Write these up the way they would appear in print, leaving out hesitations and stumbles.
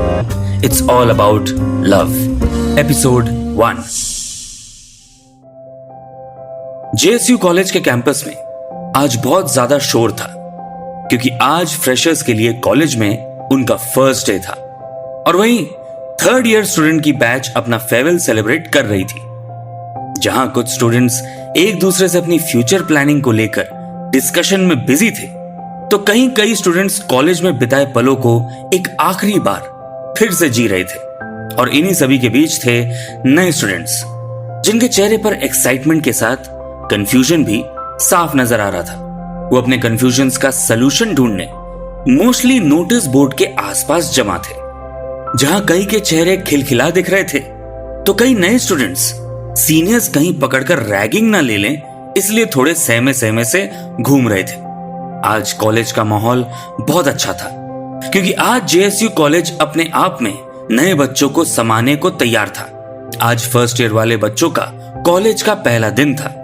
It's all about love. Episode 1. JSU college के campus में आज बहुत ज्यादा शोर था, क्योंकि आज फ्रेशर्स के लिए कॉलेज में उनका फर्स्ट डे था और वहीं थर्ड ईयर स्टूडेंट की बैच अपना फेयरवेल सेलिब्रेट कर रही थी। जहां कुछ स्टूडेंट्स एक दूसरे से अपनी फ्यूचर प्लानिंग को लेकर डिस्कशन में बिजी थे, तो कई स्टूडेंट्स कॉलेज में बिताए पलों को एक आखिरी बार फिर से जी रहे थे। और इन्हीं सभी के बीच थे नए स्टूडेंट्स, जिनके चेहरे पर एक्साइटमेंट के साथ कंफ्यूजन भी साफ नजर आ रहा था। वो अपने कंफ्यूजन्स का सलूशन ढूंढने मोस्टली नोटिस बोर्ड के आसपास जमा थे, जहां कई के चेहरे खिलखिला दिख रहे थे, तो कई नए स्टूडेंट्स सीनियर्स कहीं पकड़कर रैगिंग ना ले लें इसलिए थोड़े सहमे से घूम रहे थे। आज कॉलेज का माहौल बहुत अच्छा था, क्योंकि आज जेएसयू कॉलेज अपने आप में नए बच्चों को समाने को तैयार था। आज फर्स्ट ईयर वाले बच्चों का कॉलेज का पहला दिन था।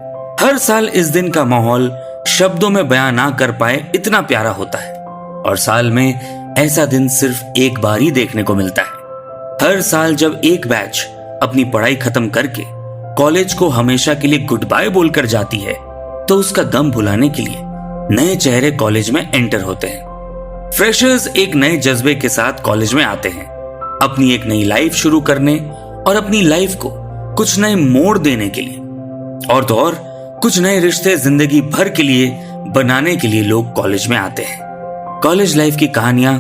हर साल इस दिन का माहौल शब्दों में बयां ना कर पाए इतना प्यारा होता है, और साल में ऐसा दिन सिर्फ एक बार ही देखने को मिलता है। हर साल जब एक बैच अपनी पढ़ाई खत्म करके कॉलेज को हमेशा के लिए गुड बाय बोलकर जाती है, तो उसका गम भुलाने के लिए नए चेहरे कॉलेज में एंटर होते हैं। फ्रेशर्स एक नए जज्बे के साथ कॉलेज में आते हैं, अपनी एक नई लाइफ शुरू करने और अपनी लाइफ को कुछ नए मोड़ देने के लिए, और तो और कुछ नए रिश्ते जिंदगी भर के लिए बनाने के लिए लोग कॉलेज में आते हैं। कॉलेज लाइफ की कहानियां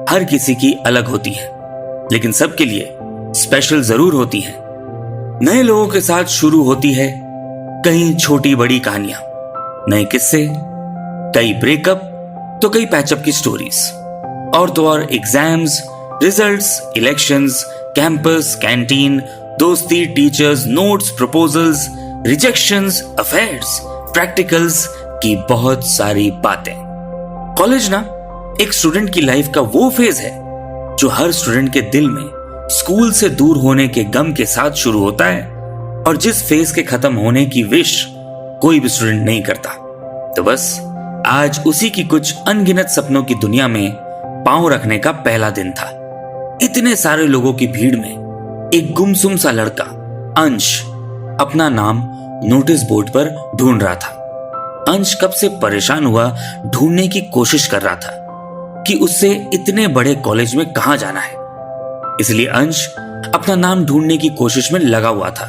हर किसी की अलग होती है, लेकिन सबके लिए स्पेशल जरूर होती है। नए लोगों के साथ शुरू होती है कई छोटी बड़ी कहानियां, नए किस्से, कई ब्रेकअप तो कई पैचअप की स्टोरीज, और तो और exams, results, elections, campus, canteen, दोस्ती, teachers, notes, proposals, rejections, affairs, practicals की बहुत सारी बातें। कॉलेज ना एक स्टूडेंट की लाइफ का वो फेज है जो हर स्टूडेंट के दिल में स्कूल से दूर होने के गम के साथ शुरू होता है, और जिस फेज के खत्म होने की विश कोई भी स्टूडेंट नहीं करता। तो बस आज उसी की कुछ अनगिनत सपनों की दुनिया में पांव रखने का पहला दिन था। इतने सारे लोगों की भीड़ में एक गुमसुम सा लड़का अंश अपना नाम नोटिस बोर्ड पर ढूंढ रहा था। अंश कब से परेशान हुआ ढूंढने की कोशिश कर रहा था कि उससे इतने बड़े कॉलेज में कहां जाना है। इसलिए अंश अपना नाम ढूंढने की कोशिश में लगा हुआ था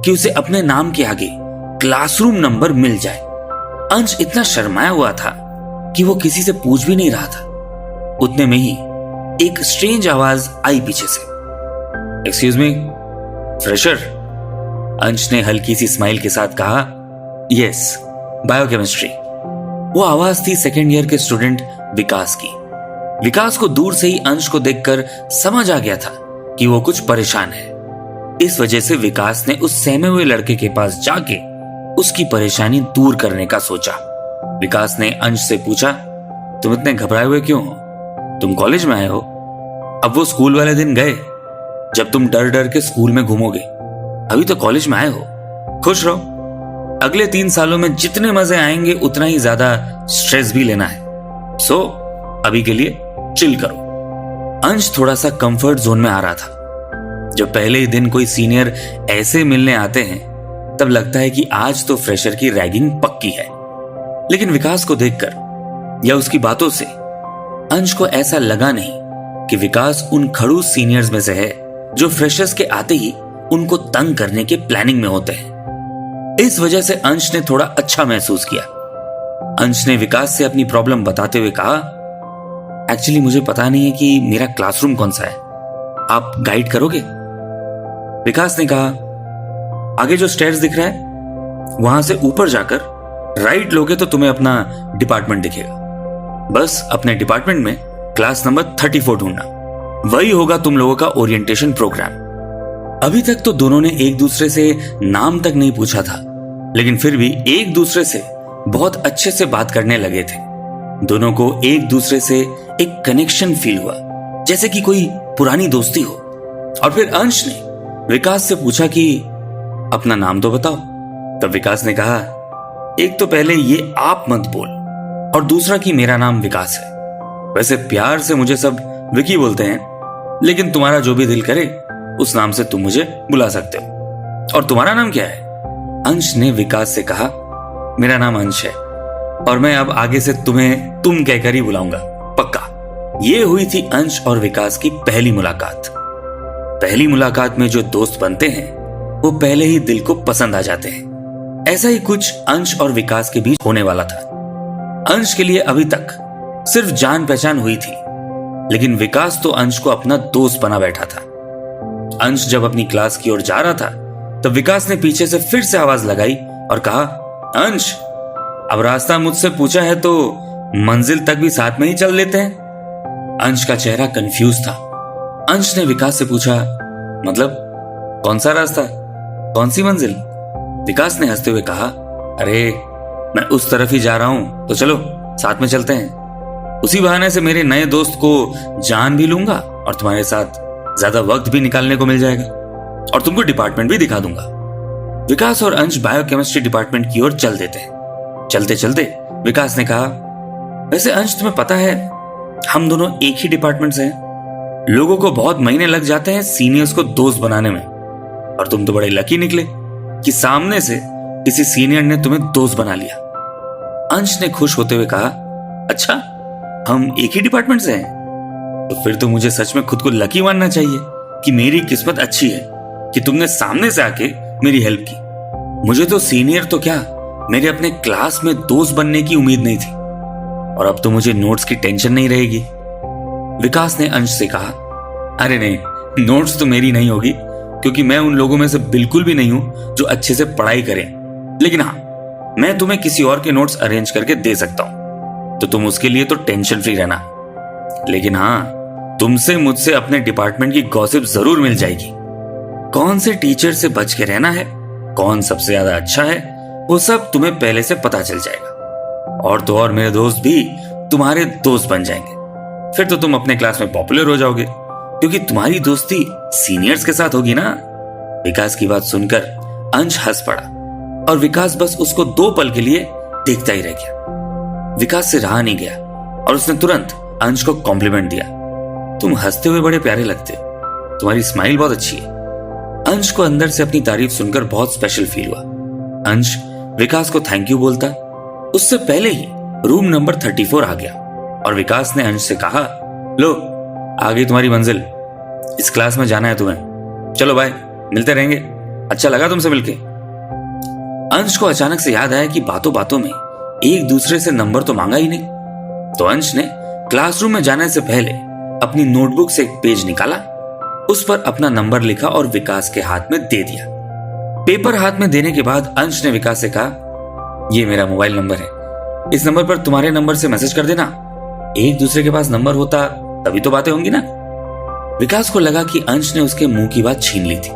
कि उसे अपने नाम के आगे क्लासरूम नंबर मिल जाए। अंश इतना शर्माया हुआ था कि वो किसी से पूछ भी नहीं रहा था। उतने में ही एक स्ट्रेंज आवाज आई पीछे से। Excuse me, fresher? अंश ने हल्की सी स्माइल के साथ कहा, यस, बायोकेमिस्ट्री। वो आवाज थी सेकेंड ईयर के स्टूडेंट विकास की। विकास को दूर से ही अंश को देखकर समझ आ गया था कि वो कुछ परेशान है। इस वजह से विकास ने उस सहमे हुए लड़के के पास जाके उसकी परेशानी दूर करने का सोचा। विकास ने अंश से पूछा, तुम इतने घबराए हुए क्यों हो? तुम कॉलेज में आए हो? अब वो स्कूल वाले दिन गए जब तुम डर डर के स्कूल में घूमोगे। अभी तो कॉलेज में आए हो, खुश रहो। अगले 3 सालों में जितने मजे आएंगे उतना ही ज्यादा स्ट्रेस भी लेना है। सो अभी के लिए चिल करो। अंश थोड़ा सा कंफर्ट जोन में आ रहा था। जब पहले ही दिन कोई सीनियर ऐसे मिलने आते हैं तब लगता है कि आज तो फ्रेशर की रैगिंग पक्की है। लेकिन विकास को देखकर या उसकी बातों से अंश को ऐसा लगा नहीं कि विकास उन खड़ूस सीनियर्स में से है जो फ्रेशर्स के आते ही उनको तंग करने के प्लानिंग में होते हैं। इस वजह से अंश ने थोड़ा अच्छा महसूस किया। अंश ने विकास से अपनी प्रॉब्लम बताते हुए कहा, एक्चुअली मुझे पता नहीं है कि मेरा क्लासरूम कौन सा है, आप गाइड करोगे? विकास ने कहा, आगे जो स्टेयर्स दिख रहा है वहां से ऊपर जाकर राइट लोगे तो तुम्हें अपना डिपार्टमेंट दिखेगा। बस अपने डिपार्टमेंट में क्लास नंबर 34 ढूंढना, वही होगा तुम लोगों का ओरिएंटेशन प्रोग्राम। अभी तक तो दोनों ने एक दूसरे से नाम तक नहीं पूछा था, लेकिन फिर भी एक दूसरे से बहुत अच्छे से बात करने लगे थे। दोनों को एक दूसरे से एक कनेक्शन फील हुआ, जैसे कि कोई पुरानी दोस्ती हो। और फिर अंश ने विकास से पूछा कि अपना नाम तो बताओ। तब विकास ने कहा, एक तो पहले ये आप मत बोल, और दूसरा कि मेरा नाम विकास है। वैसे प्यार से मुझे सब विकी बोलते हैं, लेकिन तुम्हारा जो भी दिल करे उस नाम से तुम मुझे बुला सकते हो। और तुम्हारा नाम क्या है? अंश ने विकास से कहा, मेरा नाम अंश है और मैं अब आगे से तुम्हें तुम कहकर ही बुलाऊंगा, पक्का। ये हुई थी अंश और विकास की पहली मुलाकात। पहली मुलाकात में जो दोस्त बनते हैं वो पहले ही दिल को पसंद आ जाते हैं। ऐसा ही कुछ अंश और विकास के बीच होने वाला था। अंश के लिए अभी तक सिर्फ जान पहचान हुई थी, लेकिन विकास तो अंश को अपना दोस्त बना बैठा था। अंश जब अपनी क्लास की ओर जा रहा था तब विकास ने पीछे से फिर से आवाज लगाई और कहा, अंश, अब रास्ता मुझसे पूछा है तो मंजिल तक भी साथ में ही चल लेते हैं। अंश का चेहरा कंफ्यूज था। अंश ने विकास से पूछा, मतलब कौन सा रास्ता, कौन सी मंजिल? विकास ने हंसते हुए कहा, अरे मैं उस तरफ ही जा रहा हूं, तो चलो साथ में चलते हैं। उसी बहाने से मेरे नए दोस्त को जान भी लूंगा और तुम्हारे साथ ज्यादा वक्त भी निकालने को मिल जाएगा और तुमको डिपार्टमेंट भी दिखा दूंगा। विकास और अंश बायोकेमिस्ट्री डिपार्टमेंट की ओर चल देते हैं। चलते चलते विकास ने कहा, वैसे अंश तुम्हें पता है हम दोनों एक ही डिपार्टमेंट से हैं। लोगों को बहुत महीने लग जाते हैं सीनियर्स को दोस्त बनाने में, और तुम तो बड़े लकी निकले कि सामने से किसी सीनियर ने तुम्हें दोस्त बना लिया। अंश ने खुश होते हुए कहा, अच्छा हम एक ही डिपार्टमेंट से हैं, तो फिर तो मुझे सच में खुद को लकी मानना चाहिए कि मेरी किस्मत अच्छी है कि तुमने सामने से आके मेरी हेल्प की। मुझे तो सीनियर तो क्या, मेरे अपने क्लास में दोस्त बनने की उम्मीद नहीं थी, और अब तो मुझे नोट्स की टेंशन नहीं रहेगी। विकास ने अंश से कहा, अरे नहीं, नोट्स तो मेरी नहीं होगी क्योंकि मैं उन लोगों में से बिल्कुल भी नहीं हूं जो अच्छे से पढ़ाई करें, लेकिन हाँ, मैं तुम्हें किसी और के नोट्स अरेंज करके दे सकता हूं, तो तुम उसके लिए तो टेंशन फ्री रहना। लेकिन हाँ, तुमसे मुझसे अपने डिपार्टमेंट की गॉसिप जरूर मिल जाएगी। कौन से टीचर से बच के रहना है, कौन सबसे ज्यादा अच्छा है, वो सब तुम्हें पहले से पता चल जाएगा। और तो और मेरे दोस्त भी तुम्हारे दोस्त बन जाएंगे। फिर तो तुम अपने क्लास में पॉपुलर हो जाओगे क्योंकि तुम्हारी दोस्ती सीनियर्स के साथ होगी ना। विकास की बात सुनकर अंश हंस पड़ा और विकास बस उसको 2 पल के लिए देखता ही रह गया। विकास से रहा नहीं गया और उसने तुरंत अंश को कॉम्प्लीमेंट दिया, तुम हंसते हुए बड़े प्यारे लगते हो, तुम्हारी स्माइल बहुत अच्छी है। अंश को अंदर से अपनी तारीफ सुनकर बहुत स्पेशल फील हुआ। अंश विकास को थैंक यू बोलता उससे पहले ही रूम नंबर 34 आ गया और विकास ने अंश से कहा, लो आ गई तुम्हारी मंजिल, इस क्लास में जाना है तुम्हें, चलो बाय, मिलते रहेंगे, अच्छा लगा तुमसे मिलके। अंश को अचानक से याद आया कि बातों बातों में एक दूसरे से नंबर तो मांगा ही नहीं, तो अंश ने क्लासरूम में जाने से पहले अपनी नोटबुक से एक पेज निकाला, उस पर अपना नंबर लिखा और विकास के हाथ में दे दिया। पेपर हाथ में देने के बाद अंश ने विकास से कहा, ये मेरा मोबाइल नंबर है, इस नंबर पर तुम्हारे नंबर से मैसेज कर देना, एक दूसरे के पास नंबर होता तभी तो बातें होंगी ना। विकास को लगा कि अंश ने उसके मुंह की बात छीन ली थी।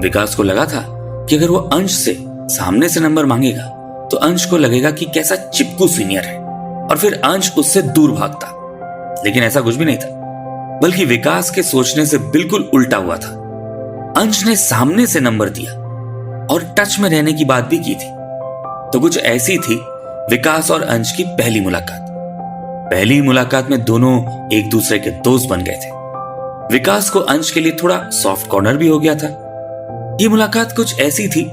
विकास को लगा था कि अगर वो अंश से सामने से नंबर मांगेगा तो अंश को लगेगा कि कैसा चिपकू सीनियर है और फिर अंश उससे दूर भागता, लेकिन ऐसा कुछ भी नहीं था, बल्कि विकास के सोचने से बिल्कुल उल्टा हुआ था। अंश ने सामने से नंबर दिया और टच में रहने की बात भी की थी। तो कुछ ऐसी थी विकास और अंश की पहली मुलाकात। पहली मुलाकात में दोनों एक दूसरे के दोस्त बन गए थे। विकास को अंश के लिए थोड़ा सॉफ्ट कॉर्नर भी हो गया था। ये मुलाकात कुछ ऐसी थी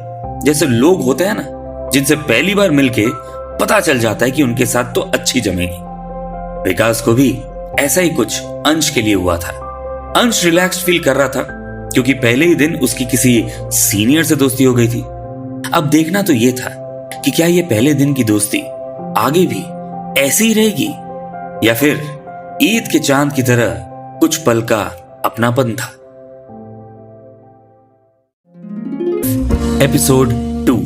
जैसे लोग होते हैं ना, जिनसे पहली बार मिलके पता चल जाता है कि उनके साथ तो अच्छी जमेगी। विकास को भी ऐसा ही कुछ अंश के लिए हुआ था। अंश रिलैक्स्ड फील कर रहा था क्योंकि पहले ही दिन उसकी किसी सीनियर से दोस्ती हो गई थी। अब देखना तो यह था कि क्या यह पहले दिन की दोस्ती आगे भी ऐसी ही रहेगी या फिर ईद के चांद की तरह कुछ पल का अपनापन था। एपिसोड 2।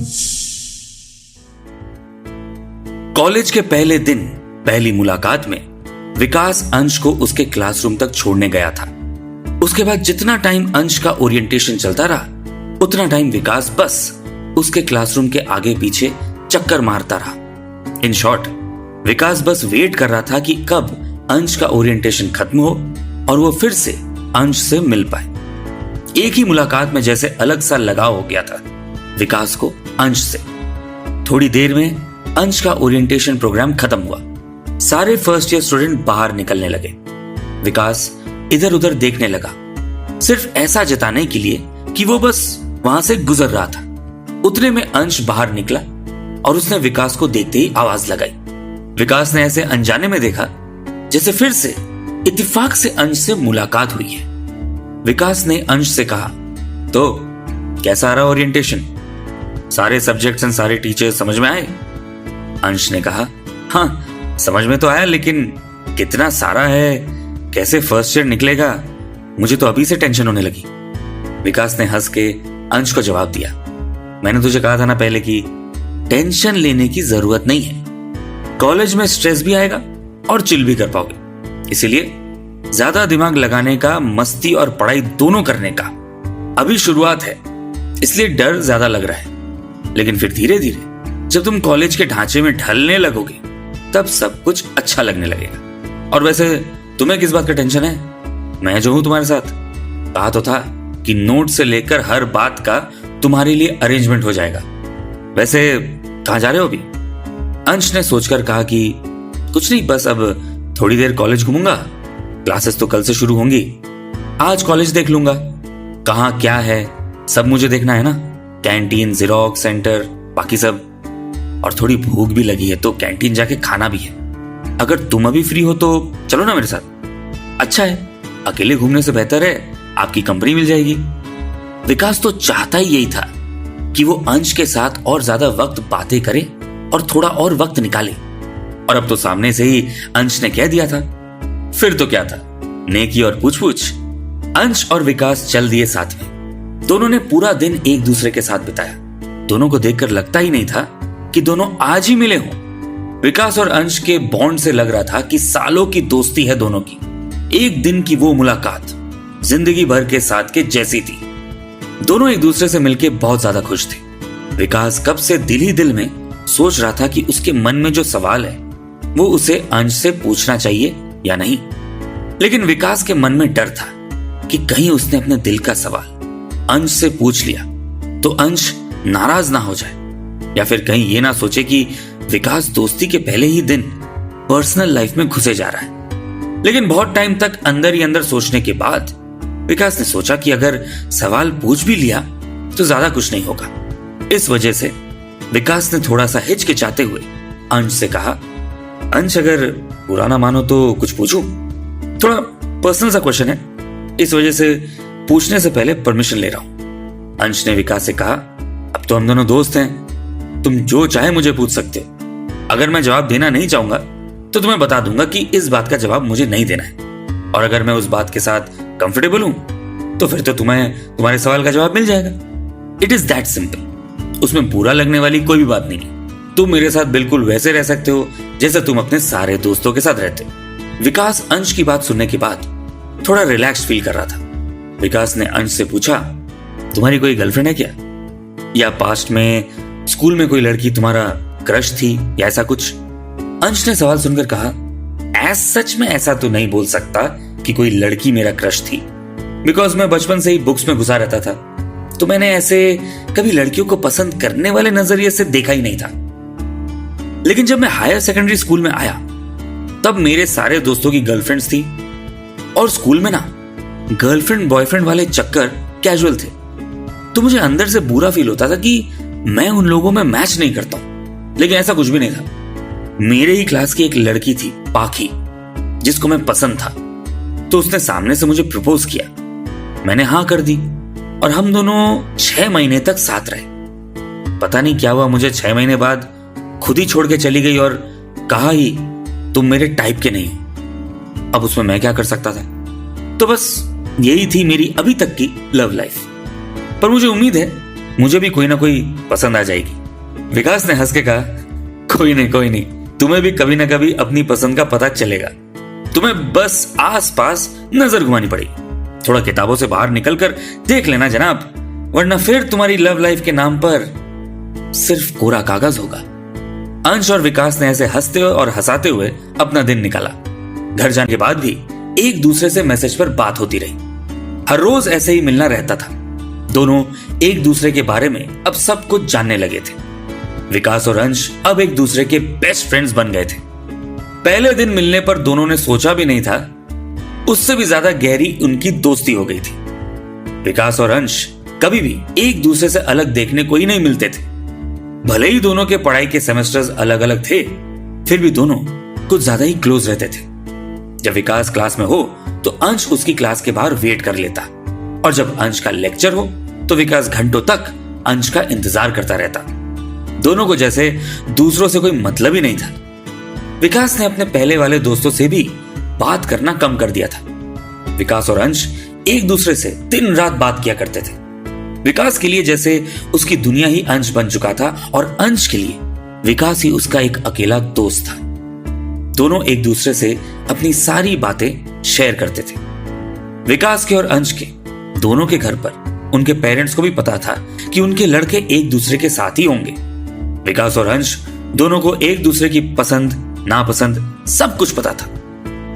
कॉलेज के पहले दिन पहली मुलाकात में विकास अंश को उसके क्लासरूम तक छोड़ने गया था। उसके बाद जितना टाइम अंश का ओरिएंटेशन चलता रहा उतना टाइम विकास बस उसके क्लासरूम के आगे पीछे चक्कर मारता रहा। इन शॉर्ट, विकास बस वेट कर रहा था कि कब अंश का ओरिएंटेशन खत्म हो और वो फिर से अंश से मिल पाए। एक ही मुलाकात में जैसे अलग सा लगाव हो गया था विकास को अंश से। थोड़ी देर में अंश का ओरिएंटेशन प्रोग्राम खत्म हुआ। सारे फर्स्ट ईयर स्टूडेंट बाहर निकलने लगे। विकास इधर उधर देखने लगा, सिर्फ ऐसा जताने के लिए कि वो बस वहां से गुजर रहा था। उतने में अंश बाहर निकला और उसने विकास को देखते ही आवाज लगाई। विकास ने ऐसे अनजाने में देखा जैसे फिर से इत्तेफाक से अंश से मुलाकात हुई है। विकास ने अंश से कहा, तो कैसा रहा ओरिएंटेशन? सारे सब्जेक्ट्स एंड सारे टीचर्स समझ में आए? अंश ने कहा, हाँ समझ में तो आया, लेकिन कितना सारा है, कैसे फर्स्ट ईयर निकलेगा, मुझे तो अभी से टेंशन होने लगी। विकास ने हंस के अंश को जवाब दिया, मैंने तुझे कहा था ना पहले कि टेंशन लेने की जरूरत नहीं है। कॉलेज में स्ट्रेस भी आएगा और चिल भी कर पाओगे, इसीलिए ज्यादा दिमाग लगाने का, मस्ती और पढ़ाई दोनों करने का अभी शुरुआत है, इसलिए डर ज्यादा लग रहा है। लेकिन फिर धीरे धीरे जब तुम कॉलेज के ढांचे में ढलने लगोगे तब सब कुछ अच्छा लगने लगेगा। और वैसे तुम्हें किस बात का टेंशन है? मैं जो हूं तुम्हारे साथ। कहा तो था कि नोट से लेकर हर बात का तुम्हारे लिए अरेंजमेंट हो जाएगा। वैसे कहां जा रहे हो अभी? अंश ने सोचकर कहा कि कुछ नहीं, बस अब थोड़ी देर कॉलेज घूमूंगा, क्लासेस तो कल से शुरू होंगी, आज कॉलेज देख लूंगा, कहां क्या है सब मुझे देखना है ना, कैंटीन, जेरोक्स सेंटर, बाकी सब। और थोड़ी भूख भी लगी है तो कैंटीन जाके खाना भी है। अगर तुम अभी फ्री हो तो चलो ना मेरे साथ। अच्छा है, अकेले घूमने से बेहतर है आपकी कंपनी मिल जाएगी। विकास तो चाहता ही यही था कि वो अंश के साथ और ज्यादा वक्त बातें करे और थोड़ा और वक्त निकाले, और अब तो सामने से ही अंश ने कह दिया था, फिर तो क्या था, नेकी और पूछ पूछ। अंश और विकास चल दिए साथ में। दोनों ने पूरा दिन एक दूसरे के साथ बिताया। दोनों को देखकर लगता ही नहीं था कि दोनों आज ही मिले हों। विकास और अंश के बॉन्ड से लग रहा था कि सालों की दोस्ती है दोनों की। एक दिन की वो मुलाकात जिंदगी भर के साथ के जैसी थी। दोनों एक दूसरे से मिलके बहुत ज्यादा खुश थे। विकास कब से दिल ही दिल में सोच रहा था कि उसके मन में जो सवाल है वो उसे अंश से पूछना चाहिए या नहीं। लेकिन विकास के मन में डर था कि कहीं उसने अपने दिल का सवाल अंश से पूछ लिया तो अंश नाराज ना हो जाए, या फिर कहीं ये ना सोचे कि विकास दोस्ती के पहले ही दिन पर्सनल लाइफ में घुसे जा रहा है। लेकिन बहुत टाइम तक अंदर ही अंदर सोचने के बाद विकास ने सोचा कि अगर सवाल पूछ भी लिया तो ज्यादा कुछ नहीं होगा। इस वजह से विकास ने थोड़ा सा हिचकिचाते हुए अंश से कहा, अंश अगर बुरा ना मानो तो कुछ पूछूं? थोड़ा पर्सनल सा क्वेश्चन है, इस वजह से पूछने से पहले परमिशन ले रहा हूं। अंश ने विकास से कहा, अब तो हम दोनों दोस्त हैं, तुम जो चाहे मुझे पूछ सकते हो। अगर मैं जवाब देना नहीं चाहूंगा तो तुम्हें बता दूंगा कि इस बात का जवाब मुझे नहीं देना है, और अगर मैं उस बात के साथ कंफर्टेबल हूं तो फिर तो तुम्हें तुम्हारे सवाल का जवाब मिल जाएगा। It is that simple. उसमें बुरा लगने वाली कोई भी बात नहीं है। तुम मेरे साथ बिल्कुल वैसे रह सकते हो जैसे तुम अपने सारे दोस्तों के साथ रहते हो। विकास अंश की बात सुनने के बाद थोड़ा रिलैक्स फील कर रहा था। विकास ने अंश से पूछा, तुम्हारी कोई गर्लफ्रेंड है क्या? या पास्ट में स्कूल में कोई लड़की तुम्हारा क्रश थी या ऐसा कुछ? अंश ने सवाल सुनकर कहा, ऐस सच में ऐसा तो नहीं बोल सकता कि कोई लड़की मेरा क्रश थी, बिकॉज मैं बचपन से ही बुक्स में घुसा रहता था, तो मैंने ऐसे कभी लड़कियों को पसंद करने वाले नजरिए से देखा ही नहीं था। लेकिन जब मैं हायर सेकेंडरी स्कूल में आया तब मेरे सारे दोस्तों की गर्लफ्रेंड्स थी, और स्कूल में ना गर्लफ्रेंड बॉयफ्रेंड वाले चक्कर कैजुअल थे, तो मुझे अंदर से बुरा फील होता था कि मैं उन लोगों में मैच नहीं करता हूं। लेकिन ऐसा कुछ भी नहीं था। मेरे ही क्लास की एक लड़की थी पाखी, जिसको मैं पसंद था, तो उसने सामने से मुझे प्रपोज किया। मैंने हाँ कर दी और हम दोनों 6 महीने तक साथ रहे। पता नहीं क्या हुआ, मुझे 6 महीने बाद खुद ही छोड़ के चली गई और कहा ही तुम मेरे टाइप के नहीं हो। अब उसमें मैं क्या कर सकता था? तो बस यही थी मेरी अभी तक की लव लाइफ। पर मुझे उम्मीद है मुझे भी कोई ना कोई पसंद आ जाएगी। विकास ने हंस के कहा, कोई नहीं, तुम्हें भी कभी ना कभी अपनी पसंद का पता चलेगा। तुम्हें बस आस पास नजर घुमानी पड़ेगी। थोड़ा किताबों से बाहर निकलकर देख लेना जनाब, वरना फिर तुम्हारी लव लाइफ के नाम पर सिर्फ कोरा कागज होगा। अंश और विकास ने ऐसे हंसते और हंसाते हुए अपना दिन निकाला। घर जाने के बाद भी एक दूसरे से मैसेज पर बात होती रही। हर रोज ऐसे ही मिलना रहता था। दोनों एक दूसरे के बारे में अब सब कुछ जानने लगे थे। विकास और अंश अब एक दूसरे के बेस्ट फ्रेंड्स बन गए थे। पहले दिन मिलने पर दोनों ने सोचा भी नहीं था उससे भी ज्यादा गहरी उनकी दोस्ती हो गई थी। विकास और अंश कभी भी एक दूसरे से अलग देखने को ही नहीं मिलते थे। भले ही दोनों के पढ़ाई के सेमेस्टर्स अलग अलग थे, फिर भी दोनों कुछ ज्यादा ही क्लोज रहते थे। जब विकास क्लास में हो तो अंश उसकी क्लास के बाहर वेट कर लेता, और जब अंश का लेक्चर हो तो विकास घंटों तक अंश का इंतजार करता रहता। दोनों को जैसे दूसरों से कोई मतलब ही नहीं था। विकास ने अपने पहले वाले दोस्तों से भी बात करना कम कर दिया था। विकास और अंश एक दूसरे से दिन रात बात किया करते थे। विकास के लिए जैसे उसकी दुनिया ही अंश बन चुका था, और अंश के लिए विकास ही उसका एक अकेला दोस्त था। दोनों एक दूसरे से अपनी सारी बातें शेयर करते थे। विकास के और अंश के दोनों के घर पर उनके पेरेंट्स को भी पता था कि उनके लड़के एक दूसरे के साथ ही होंगे। विकास और अंश दोनों को एक दूसरे की पसंद नापसंद सब कुछ पता था।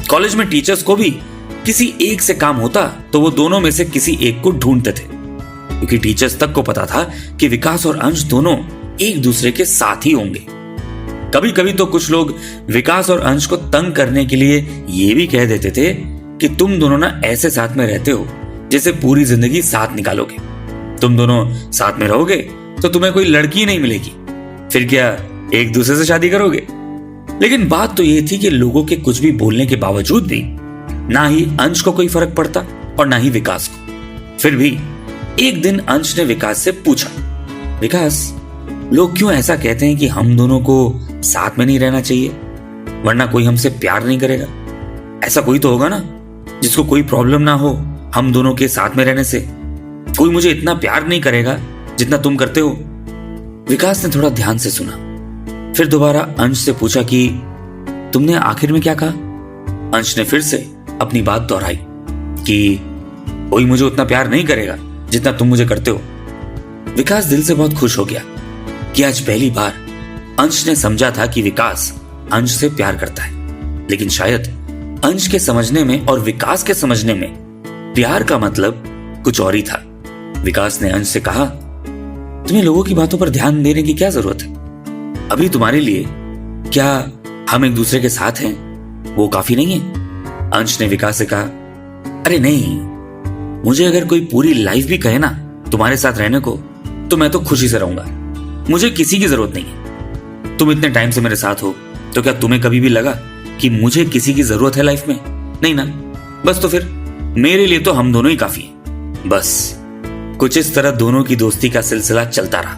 कॉलेज में टीचर्स को भी किसी एक से काम होता तो वो दोनों में से किसी एक को ढूंढते थे, क्योंकि टीचर्स तक को पता था कि विकास और अंश दोनों एक दूसरे के साथ ही होंगे। कभी कभी तो कुछ लोग विकास और अंश को तंग करने के लिए ये भी कह देते थे कि तुम दोनों ना ऐसे साथ में रहते हो जैसे पूरी जिंदगी साथ निकालोगे। तुम दोनों साथ में रहोगे तो तुम्हें कोई लड़की नहीं मिलेगी, फिर क्या एक दूसरे से शादी करोगे? लेकिन बात तो ये थी कि लोगों के कुछ भी बोलने के बावजूद भी ना ही अंश को कोई फर्क पड़ता और ना ही विकास को। फिर भी एक दिन अंश ने विकास से पूछा, विकास, लोग क्यों ऐसा कहते हैं कि हम दोनों को साथ में नहीं रहना चाहिए, वरना कोई हमसे प्यार नहीं करेगा? ऐसा कोई तो होगा ना जिसको कोई प्रॉब्लम ना हो हम दोनों के साथ में रहने से। कोई मुझे इतना प्यार नहीं करेगा जितना तुम करते हो। विकास ने थोड़ा ध्यान से सुना, फिर दोबारा अंश से पूछा कि तुमने आखिर में क्या कहा? अंश ने फिर से अपनी बात दोहराई कि कोई मुझे उतना प्यार नहीं करेगा जितना तुम मुझे करते हो। विकास दिल से बहुत खुश हो गया कि आज पहली बार अंश ने समझा था कि विकास अंश से प्यार करता है। लेकिन शायद अंश के समझने में और विकास के समझने में प्यार का मतलब कुछ और ही था। विकास ने अंश से कहा, तुम्हें लोगों की बातों पर ध्यान देने की क्या जरूरत है? अभी तुम्हारे लिए क्या हम एक दूसरे के साथ हैं वो काफी नहीं है? अंश ने विकास से कहा, अरे नहीं, मुझे अगर कोई पूरी लाइफ भी कहे ना तुम्हारे साथ रहने को तो मैं तो खुशी से रहूंगा। मुझे किसी की जरूरत नहीं है। तुम इतने टाइम से मेरे साथ हो तो क्या तुम्हें कभी भी लगा कि मुझे किसी की जरूरत है लाइफ में? नहीं ना। बस तो फिर मेरे लिए तो हम दोनों ही काफी हैं। बस कुछ इस तरह दोनों की दोस्ती का सिलसिला चलता रहा।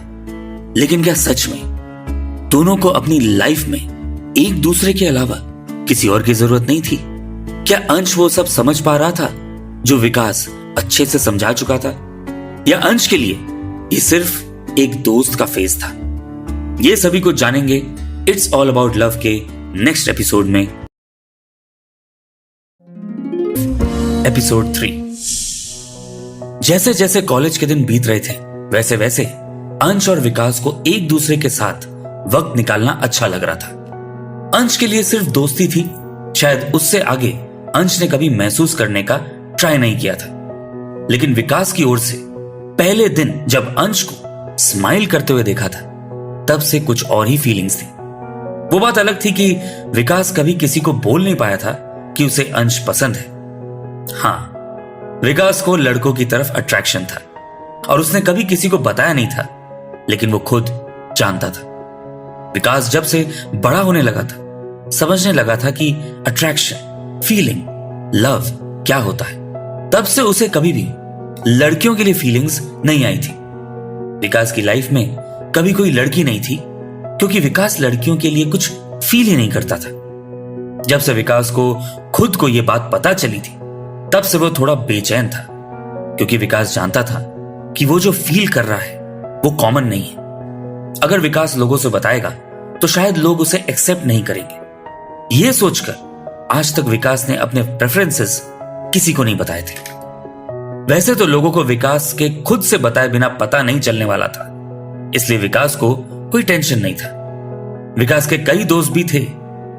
लेकिन क्या सच में दोनों को अपनी लाइफ में एक दूसरे के अलावा किसी और की जरूरत नहीं थी? क्या अंश वो सब समझ पा रहा था जो विकास अच्छे से समझा चुका था, या अंश के लिए ये सिर्फ एक दोस्त का फेज था? ये सभी कुछ जानेंगे इट्स ऑल अबाउट लव के नेक्स्ट एपिसोड में। एपिसोड 3। जैसे जैसे कॉलेज के दिन बीत रहे थे वैसे वैसे अंश और विकास को एक दूसरे के साथ वक्त निकालना अच्छा लग रहा था। अंश के लिए सिर्फ दोस्ती थी, शायद उससे आगे अंश ने कभी महसूस करने का ट्राई नहीं किया था। लेकिन विकास की ओर से पहले दिन जब अंश को स्माइल करते हुए देखा था तब से कुछ और ही फीलिंग्स थी। वो बात अलग थी कि विकास कभी किसी को बोल नहीं पाया था कि उसे अंश पसंद है। हाँ, विकास को लड़कों की तरफ अट्रैक्शन था और उसने कभी किसी को बताया नहीं था, लेकिन वो खुद जानता था। विकास जब से बड़ा होने लगा था समझने लगा था कि अट्रैक्शन, फीलिंग, लव क्या होता है। तब से उसे कभी भी लड़कियों के लिए फीलिंग्स नहीं आई थी। विकास की लाइफ में कभी कोई लड़की नहीं थी क्योंकि विकास लड़कियों के लिए कुछ फील ही नहीं करता था। जब से विकास को खुद को यह बात पता चली थी तब से वो थोड़ा बेचैन था, क्योंकि विकास जानता था कि वो जो फील कर रहा है वो कॉमन नहीं है। अगर विकास लोगों से बताएगा तो शायद लोग उसे एक्सेप्ट नहीं करेंगे। यह सोचकर आज तक विकास ने अपने प्रेफरेंसेस किसी को नहीं बताए थे। वैसे तो लोगों को विकास के खुद से बताए बिना पता नहीं चलने वाला था, इसलिए विकास को कोई टेंशन नहीं था। विकास के कई दोस्त भी थे,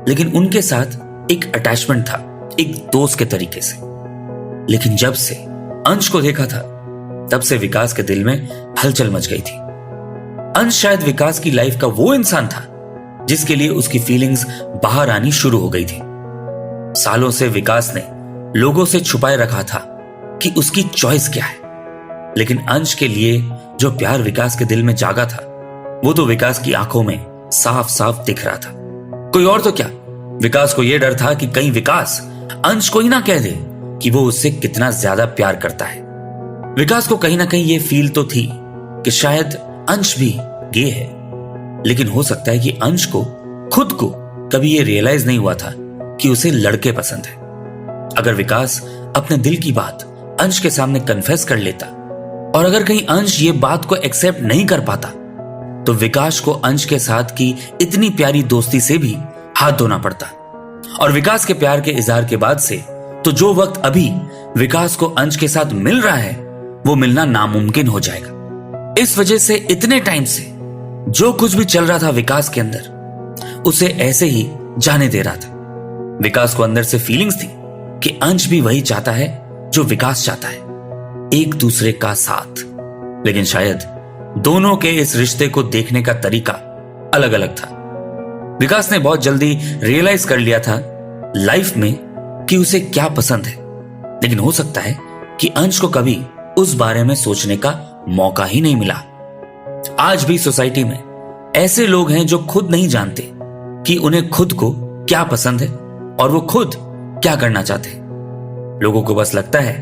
लेकिन उनके साथ एक अटैचमेंट था, एक दोस्त के तरीके से। लेकिन जब से अंश को देखा था तब से विकास के दिल में हलचल मच गई थी। अंश शायद विकास की लाइफ का वो इंसान था जिसके लिए उसकी फीलिंग्स बाहर आनी शुरू हो गई थी। सालों से विकास ने लोगों से छुपाए रखा था कि उसकी चॉइस क्या है। लेकिन अंश के लिए जो प्यार विकास के दिल में जागा था, वो तो विकास की आंखों में साफ साफ दिख रहा था। कोई और तो क्या, विकास को यह डर था कि कहीं विकास अंश को ही ना कह दे कि वो उससे कितना ज्यादा प्यार करता है। विकास को कहीं ना कहीं ये फील तो थी कि शायद अंश भी गे है, लेकिन हो सकता है कि अंश को खुद को कभी ये रियलाइज नहीं हुआ था कि उसे लड़के पसंद है। अगर विकास अपने दिल की बात अंश के सामने कन्फेस कर लेता, और अगर कहीं अंश ये बात को एक्सेप्ट नहीं कर पाता, तो विकास को अंश के साथ की इतनी प्यारी दोस्ती से भी हाथ धोना पड़ता। और विकास के प्यार के इजहार के बाद से तो जो वक्त अभी विकास को अंश के साथ मिल रहा है, वो मिलना नामुमकिन हो जाएगा। इस वजह से इतने टाइम से जो कुछ भी चल रहा था विकास के अंदर, उसे ऐसे ही जाने दे रहा था। विकास को अंदर से फीलिंग्स थी कि अंश भी वही चाहता है जो विकास चाहता है, एक दूसरे का साथ। लेकिन शायद दोनों के इस रिश्ते को देखने का तरीका अलग अलग था। विकास ने बहुत जल्दी रियलाइज कर लिया था लाइफ में कि उसे क्या पसंद है, लेकिन हो सकता है कि अंश को कभी उस बारे में सोचने का मौका ही नहीं मिला। आज भी सोसाइटी में ऐसे लोग हैं जो खुद नहीं जानते कि उन्हें खुद को क्या पसंद है और वो खुद क्या करना चाहते हैं। लोगों को बस लगता है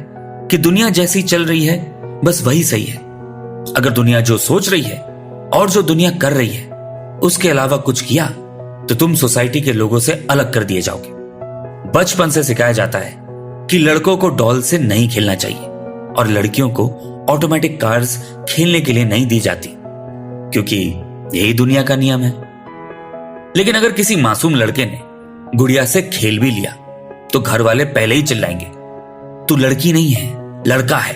कि दुनिया जैसी चल रही है बस वही सही है। अगर दुनिया जो सोच रही है और जो दुनिया कर रही है उसके अलावा कुछ किया तो तुम सोसाइटी के लोगों से अलग कर दिए जाओगे। बचपन से सिखाया जाता है कि लड़कों को डॉल से नहीं खेलना चाहिए और लड़कियों को ऑटोमेटिक कार्स खेलने के लिए नहीं दी जाती, क्योंकि यही दुनिया का नियम है। लेकिन अगर किसी मासूम लड़के ने गुड़िया से खेल भी लिया तो घर वाले पहले ही चिल्लाएंगे, तू लड़की नहीं है, लड़का है,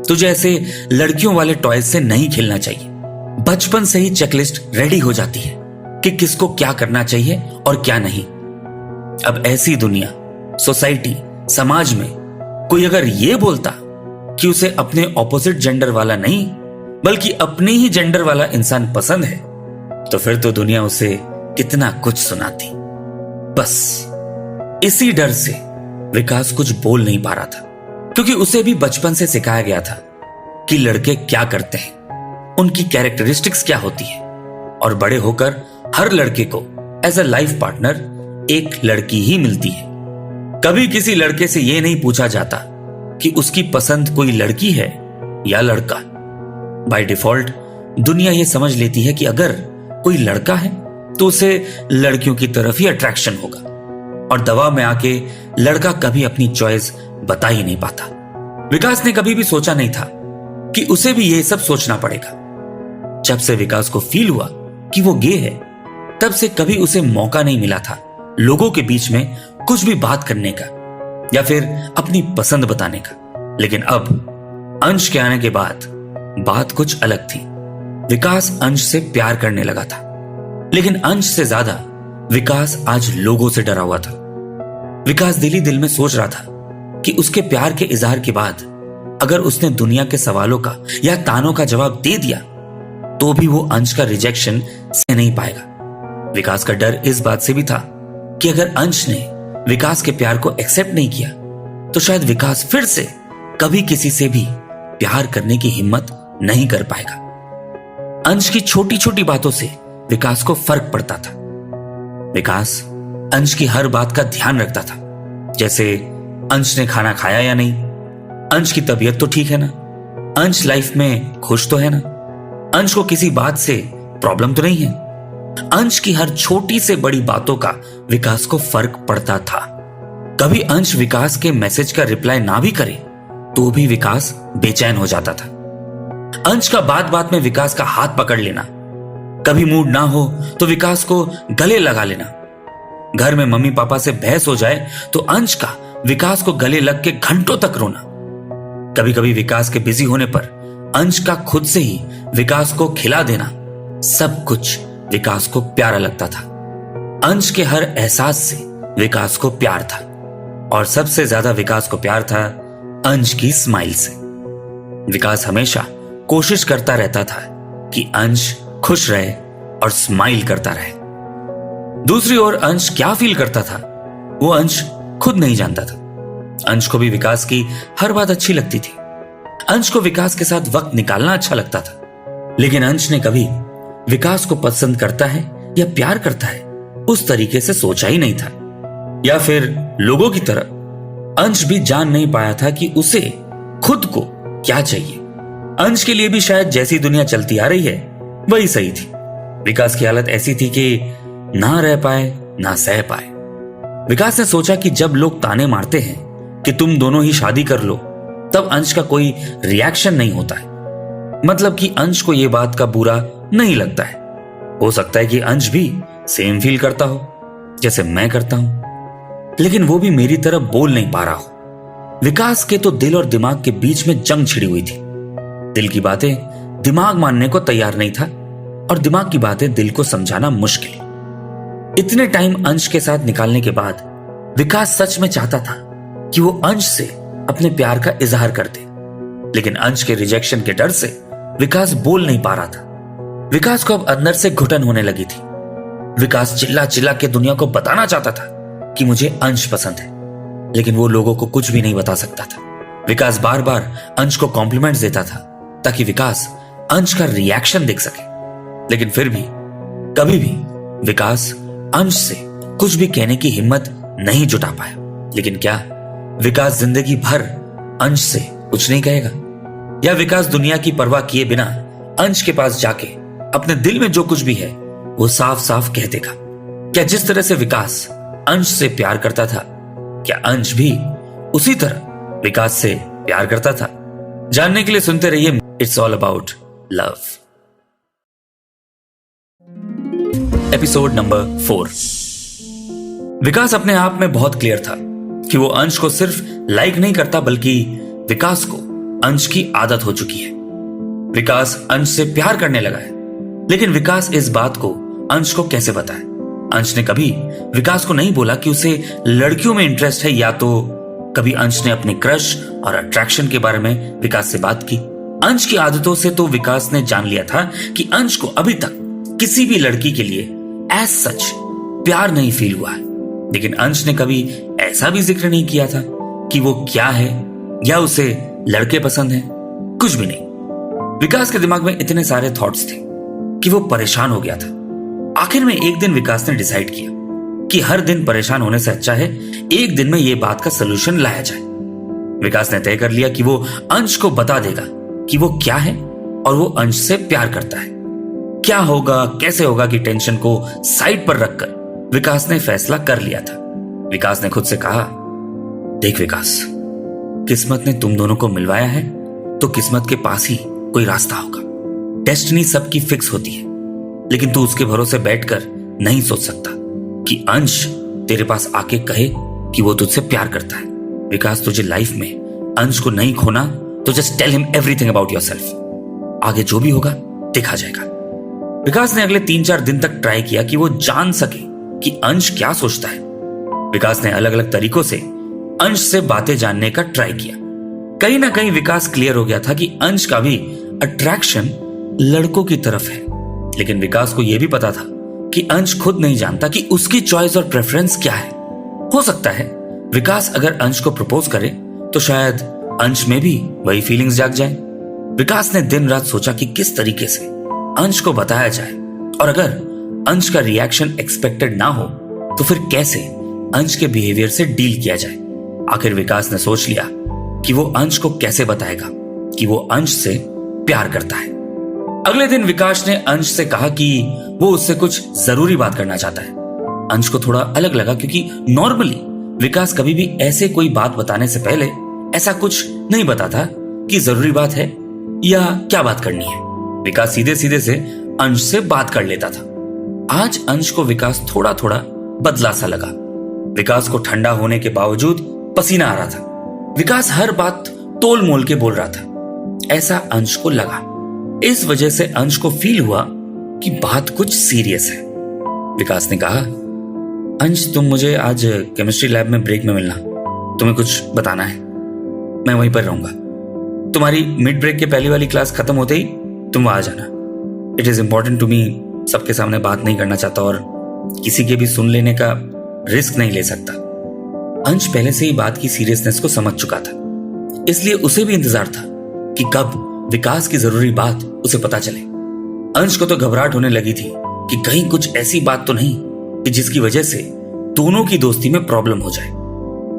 तुझे ऐसे लड़कियों वाले टॉयज से नहीं खेलना चाहिए। बचपन से ही चेकलिस्ट रेडी हो जाती है कि किसको क्या करना चाहिए और क्या नहीं। अब ऐसी दुनिया, सोसाइटी, समाज में कोई अगर ये बोलता कि उसे अपने ऑपोजिट जेंडर वाला नहीं बल्कि अपने ही जेंडर वाला इंसान पसंद है, तो फिर तो दुनिया उसे कितना कुछ सुनाती। बस इसी डर से विकास कुछ बोल नहीं पा रहा था, क्योंकि उसे भी बचपन से सिखाया गया था कि लड़के क्या करते हैं, उनकी कैरेक्टरिस्टिक्स क्या होती है, और बड़े होकर हर लड़के को एज अ लाइफ पार्टनर एक लड़की ही मिलती है। कभी किसी लड़के से यह नहीं पूछा जाता कि उसकी पसंद कोई लड़की है या लड़का। बाय डिफॉल्ट दुनिया यह समझ लेती है कि अगर कोई लड़का है तो उसे लड़कियों की तरफ ही अट्रैक्शन होगा, और दबाव में आके लड़का कभी अपनी चॉइस बता ही नहीं पाता। विकास ने कभी भी सोचा नहीं था कि उसे भी यह सब सोचना पड़ेगा। जब से विकास को फील हुआ कि वो गे है, तब से कभी उसे मौका नहीं मिला था लोगों के बीच में कुछ भी बात करने का या फिर अपनी पसंद बताने का। लेकिन अब अंश के आने के बाद बात कुछ अलग थी। विकास अंश से प्यार करने लगा था, लेकिन अंश से ज्यादा विकास आज लोगों से डरा हुआ था। विकास दिल ही दिल में सोच रहा था कि उसके प्यार के इजहार के बाद अगर उसने दुनिया के सवालों का या तानों का जवाब दे दिया तो भी वो अंश का रिजेक्शन सह नहीं पाएगा। विकास का डर इस बात से भी था कि अगर अंश ने विकास के प्यार को एक्सेप्ट नहीं किया तो शायद विकास फिर से कभी किसी से भी प्यार करने की हिम्मत नहीं कर पाएगा। अंश की छोटी छोटी बातों से विकास को फर्क पड़ता था। विकास अंश की हर बात का ध्यान रखता था, जैसे अंश ने खाना खाया या नहीं, अंश की तबीयत तो ठीक है ना, अंश लाइफ में खुश तो है ना, अंश को किसी बात से प्रॉब्लम तो नहीं है। अंश की हर छोटी से बड़ी बातों का विकास को फर्क पड़ता था। कभी अंश विकास के मैसेज का रिप्लाई ना भी करे तो भी विकास बेचैन हो जाता था। अंश का बात बात में विकास का हाथ पकड़ लेना, कभी मूड ना हो तो विकास को गले लगा लेना, घर में मम्मी पापा से बहस हो जाए तो अंश का विकास को गले लग के घंटों तक रोना, कभी कभी विकास के बिजी होने पर अंश का खुद से ही विकास को खिला देना, सब कुछ विकास को प्यारा लगता था। अंश के हर एहसास से विकास को प्यार था, और सबसे ज्यादा विकास को प्यार था अंश की स्माइल से। विकास हमेशा कोशिश करता रहता था कि अंश खुश रहे और स्माइल करता रहे। दूसरी ओर अंश क्या फील करता था वो अंश खुद नहीं जानता था। अंश को भी विकास की हर बात अच्छी लगती थी। अंश को विकास के साथ वक्त निकालना अच्छा लगता था, लेकिन अंश ने कभी विकास को पसंद करता है या प्यार करता है उस तरीके से सोचा ही नहीं था। या फिर लोगों की तरह अंश भी जान नहीं पाया था कि उसे खुद को क्या चाहिए। अंश के लिए भी शायद जैसी दुनिया चलती आ रही है वही सही थी। विकास की हालत ऐसी थी कि ना रह पाए ना सह पाए। विकास ने सोचा कि जब लोग ताने मारते हैं कि तुम दोनों ही शादी कर लो, तब अंश का कोई रिएक्शन नहीं होता है। मतलब कि अंश को यह बात का बुरा नहीं लगता है। हो सकता है कि अंश भी सेम फील करता हो जैसे मैं करता हूं, लेकिन वो भी मेरी तरह बोल नहीं पा रहा हो। विकास के तो दिल और दिमाग के बीच में जंग छिड़ी हुई थी। दिल की बातें दिमाग मानने को तैयार नहीं था और दिमाग की बातें दिल को समझाना मुश्किल। इतने टाइम अंश के साथ निकालने के बाद विकास सच में चाहता था कि वो अंश से अपने प्यार का इजहार कर दे, लेकिन अंश के रिजेक्शन के डर से विकास बोल नहीं पा रहा था। विकास को अब अंदर से घुटन होने लगी थी। विकास चिल्ला चिल्ला के दुनिया को बताना चाहता था कि मुझे अंश पसंद है, लेकिन वो लोगों को कुछ भी नहीं बता सकता था। विकास बार बार अंश को कॉम्प्लीमेंट्स देता था ताकि विकास अंश का रिएक्शन देख सके, लेकिन फिर भी कभी भी विकास अंश से कुछ भी कहने की हिम्मत नहीं जुटा पाया। लेकिन क्या विकास जिंदगी भर अंश से कुछ नहीं कहेगा? या विकास दुनिया की परवाह किए बिना अंश के पास जाके अपने दिल में जो कुछ भी है वो साफ साफ कह देगा? क्या जिस तरह से विकास अंश से प्यार करता था, क्या अंश भी उसी तरह विकास से प्यार करता था? जानने के लिए सुनते रहिए it's all about love, episode number 4। विकास अपने आप में बहुत क्लियर था कि वो अंश को सिर्फ लाइक नहीं करता, बल्कि विकास को अंश की आदत हो चुकी है। विकास अंश से प्यार करने लगा है, लेकिन विकास इस बात को अंश को कैसे बताए? अंश ने कभी विकास को नहीं बोला कि उसे लड़कियों में इंटरेस्ट है, या तो कभी अंश ने अपने क्रश और अट्रैक्शन के बारे में विकास से बात की। अंश की आदतों से तो विकास ने जान लिया था कि अंश को अभी तक किसी भी लड़की के लिए एज सच प्यार नहीं फील हुआ है, लेकिन अंश ने कभी ऐसा भी जिक्र नहीं किया था कि वो क्या है या उसे लड़के पसंद हैं। कुछ भी नहीं। विकास के दिमाग में इतने सारे थॉट्स थे कि वो परेशान हो गया था। आखिर में एक दिन विकास ने डिसाइड किया कि हर दिन परेशान होने से अच्छा है एक दिन में ये बात का सलूशन लाया जाए। विकास ने तय कर लिया कि वो अंश को बता देगा कि वो क्या है और वो अंश से प्यार करता है। क्या होगा कैसे होगा की टेंशन को साइड पर रखकर विकास ने फैसला कर लिया था। विकास ने खुद से कहा, देख विकास, किस्मत ने तुम दोनों को मिलवाया है तो किस्मत के पास ही कोई रास्ता होगा। डेस्टिनी सबकी फिक्स होती है, लेकिन तू उसके भरोसे बैठकर नहीं सोच सकता कि अंश तेरे पास आके कहे कि वो तुझसे प्यार करता है। विकास, तुझे लाइफ में अंश को नहीं खोना तो just tell him everything about yourself. आगे जो भी होगा देखा जाएगा। विकास ने अगले 3-4 दिन तक ट्राई किया कि वो जान सके कि अंश क्या सोचता है। विकास ने अलग अलग तरीकों से अंश से बातें जानने का ट्राई किया। कहीं ना कहीं विकास क्लियर हो गया था कि अंश का भी अट्रैक्शन लड़कों की तरफ है, लेकिन विकास को यह भी पता था कि अंश खुद नहीं जानता कि उसकी चॉइस और प्रेफरेंस क्या है। हो सकता है विकास अगर अंश को प्रपोज करे तो शायद अंश में भी वही फीलिंग्स जाग जाए। विकास ने दिन रात सोचा कि किस तरीके से अंश को बताया जाए, और अगर अंश का रिएक्शन एक्सपेक्टेड ना हो तो फिर कैसे अंश के बिहेवियर से डील किया जाए। आखिर विकास ने सोच लिया कि वो अंश को कैसे बताएगा कि वो अंश से प्यार करता है। अगले दिन विकास ने अंश से कहा कि वो उससे कुछ जरूरी बात करना चाहता है। अंश को थोड़ा अलग लगा, क्योंकि नॉर्मली विकास कभी भी ऐसे कोई बात बताने से पहले ऐसा कुछ नहीं बताता कि जरूरी बात है या क्या बात करनी है। विकास सीधे सीधे से अंश से बात कर लेता था। आज अंश को विकास थोड़ा थोड़ा बदला सा लगा। विकास को ठंडा होने के बावजूद पसीना आ रहा था। विकास हर बात तोल मोल के बोल रहा था, ऐसा अंश को लगा। इस वजह से अंश को फील हुआ कि बात कुछ सीरियस है। विकास ने कहा, अंश तुम मुझे आज केमिस्ट्री लैब में ब्रेक में मिलना, तुम्हें कुछ बताना है। मैं वहीं पर रहूंगा। तुम्हारी मिड ब्रेक के पहली वाली क्लास खत्म होते ही तुम वहां आ जाना। It is important to me. सबके सामने बात नहीं करना चाहता और किसी के भी सुन लेने का रिस्क नहीं ले सकता। अंश पहले से ही बात की सीरियसनेस को समझ चुका था, इसलिए उसे भी इंतजार था कि कब विकास की जरूरी बात उसे पता चले। अंश को तो घबराहट होने लगी थी कि कहीं कुछ ऐसी बात तो नहीं कि जिसकी वजह से दोनों की दोस्ती में प्रॉब्लम हो जाए।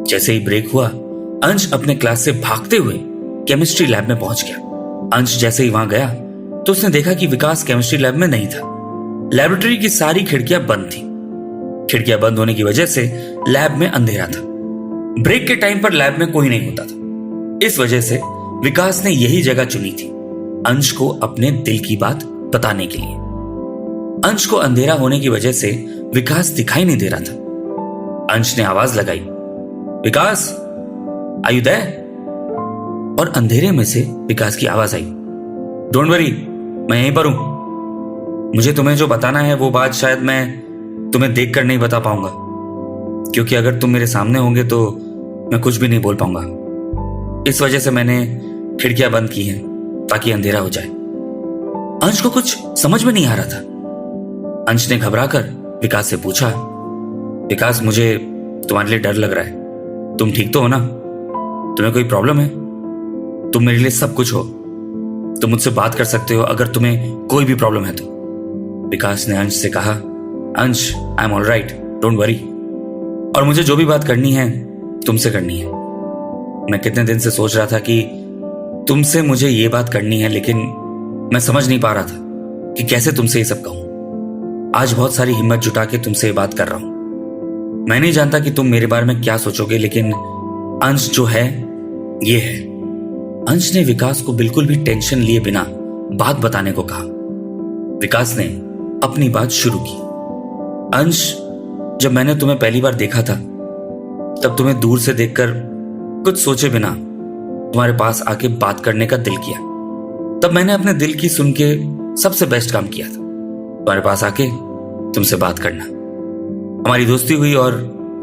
जैसे ही ब्रेक हुआ, अंश अपने क्लास से भागते हुए केमिस्ट्री लैब में पहुंच गया। अंश जैसे ही वहां गया तो उसने देखा कि विकास केमिस्ट्री लैब में नहीं था। लैबोरेटरी की सारी खिड़कियां बंद थी। खिड़कियां बंद होने की वजह से लैब में अंधेरा था। ब्रेक के टाइम पर लैब में कोई नहीं होता था। इस वजह से विकास ने यही जगह चुनी थी अंश को अपने दिल की बात बताने के लिए। अंश को अंधेरा होने की वजह से विकास दिखाई नहीं दे रहा था। अंश ने आवाज लगाई, विकास, आर यू देयर? और अंधेरे में से विकास की आवाज आई, डोंट वरी, मैं यहीं पर हूं। मुझे तुम्हें जो बताना है वो बात शायद मैं तुम्हें देखकर नहीं बता पाऊंगा, क्योंकि अगर तुम मेरे सामने होंगे तो मैं कुछ भी नहीं बोल पाऊंगा। इस वजह से मैंने खिड़कियां बंद की हैं ताकि अंधेरा हो जाए। अंश को कुछ समझ में नहीं आ रहा था। अंश ने घबराकर विकास से पूछा, विकास, मुझे तुम्हारे लिए डर लग रहा है। तुम ठीक तो हो ना? तुम्हें कोई प्रॉब्लम है? तुम मेरे लिए सब कुछ हो। तुम मुझसे बात कर सकते हो अगर तुम्हें कोई भी प्रॉब्लम है तो। विकास ने अंश से कहा, अंश, I am all right, don't worry. और मुझे जो भी बात करनी है तुमसे करनी है। मैं कितने दिन से सोच रहा था कि तुमसे मुझे ये बात करनी है, लेकिन मैं समझ नहीं पा रहा था कि कैसे तुमसे ये सब कहूं। आज बहुत सारी हिम्मत जुटा के तुमसे ये बात कर रहा हूं। मैं नहीं जानता कि तुम मेरे बारे में क्या सोचोगे, लेकिन अंश जो है ये है। अंश ने विकास को बिल्कुल भी टेंशन लिए बिना बात बताने को कहा। विकास ने अपनी बात शुरू की। अंश, जब मैंने तुम्हें पहली बार देखा था तब तुम्हें दूर से देखकर कुछ सोचे बिना तुम्हारे पास आके बात करने का दिल किया। तब मैंने अपने दिल की सुन के सबसे बेस्ट काम किया था, तुम्हारे पास आके तुमसे बात करना। हमारी दोस्ती हुई और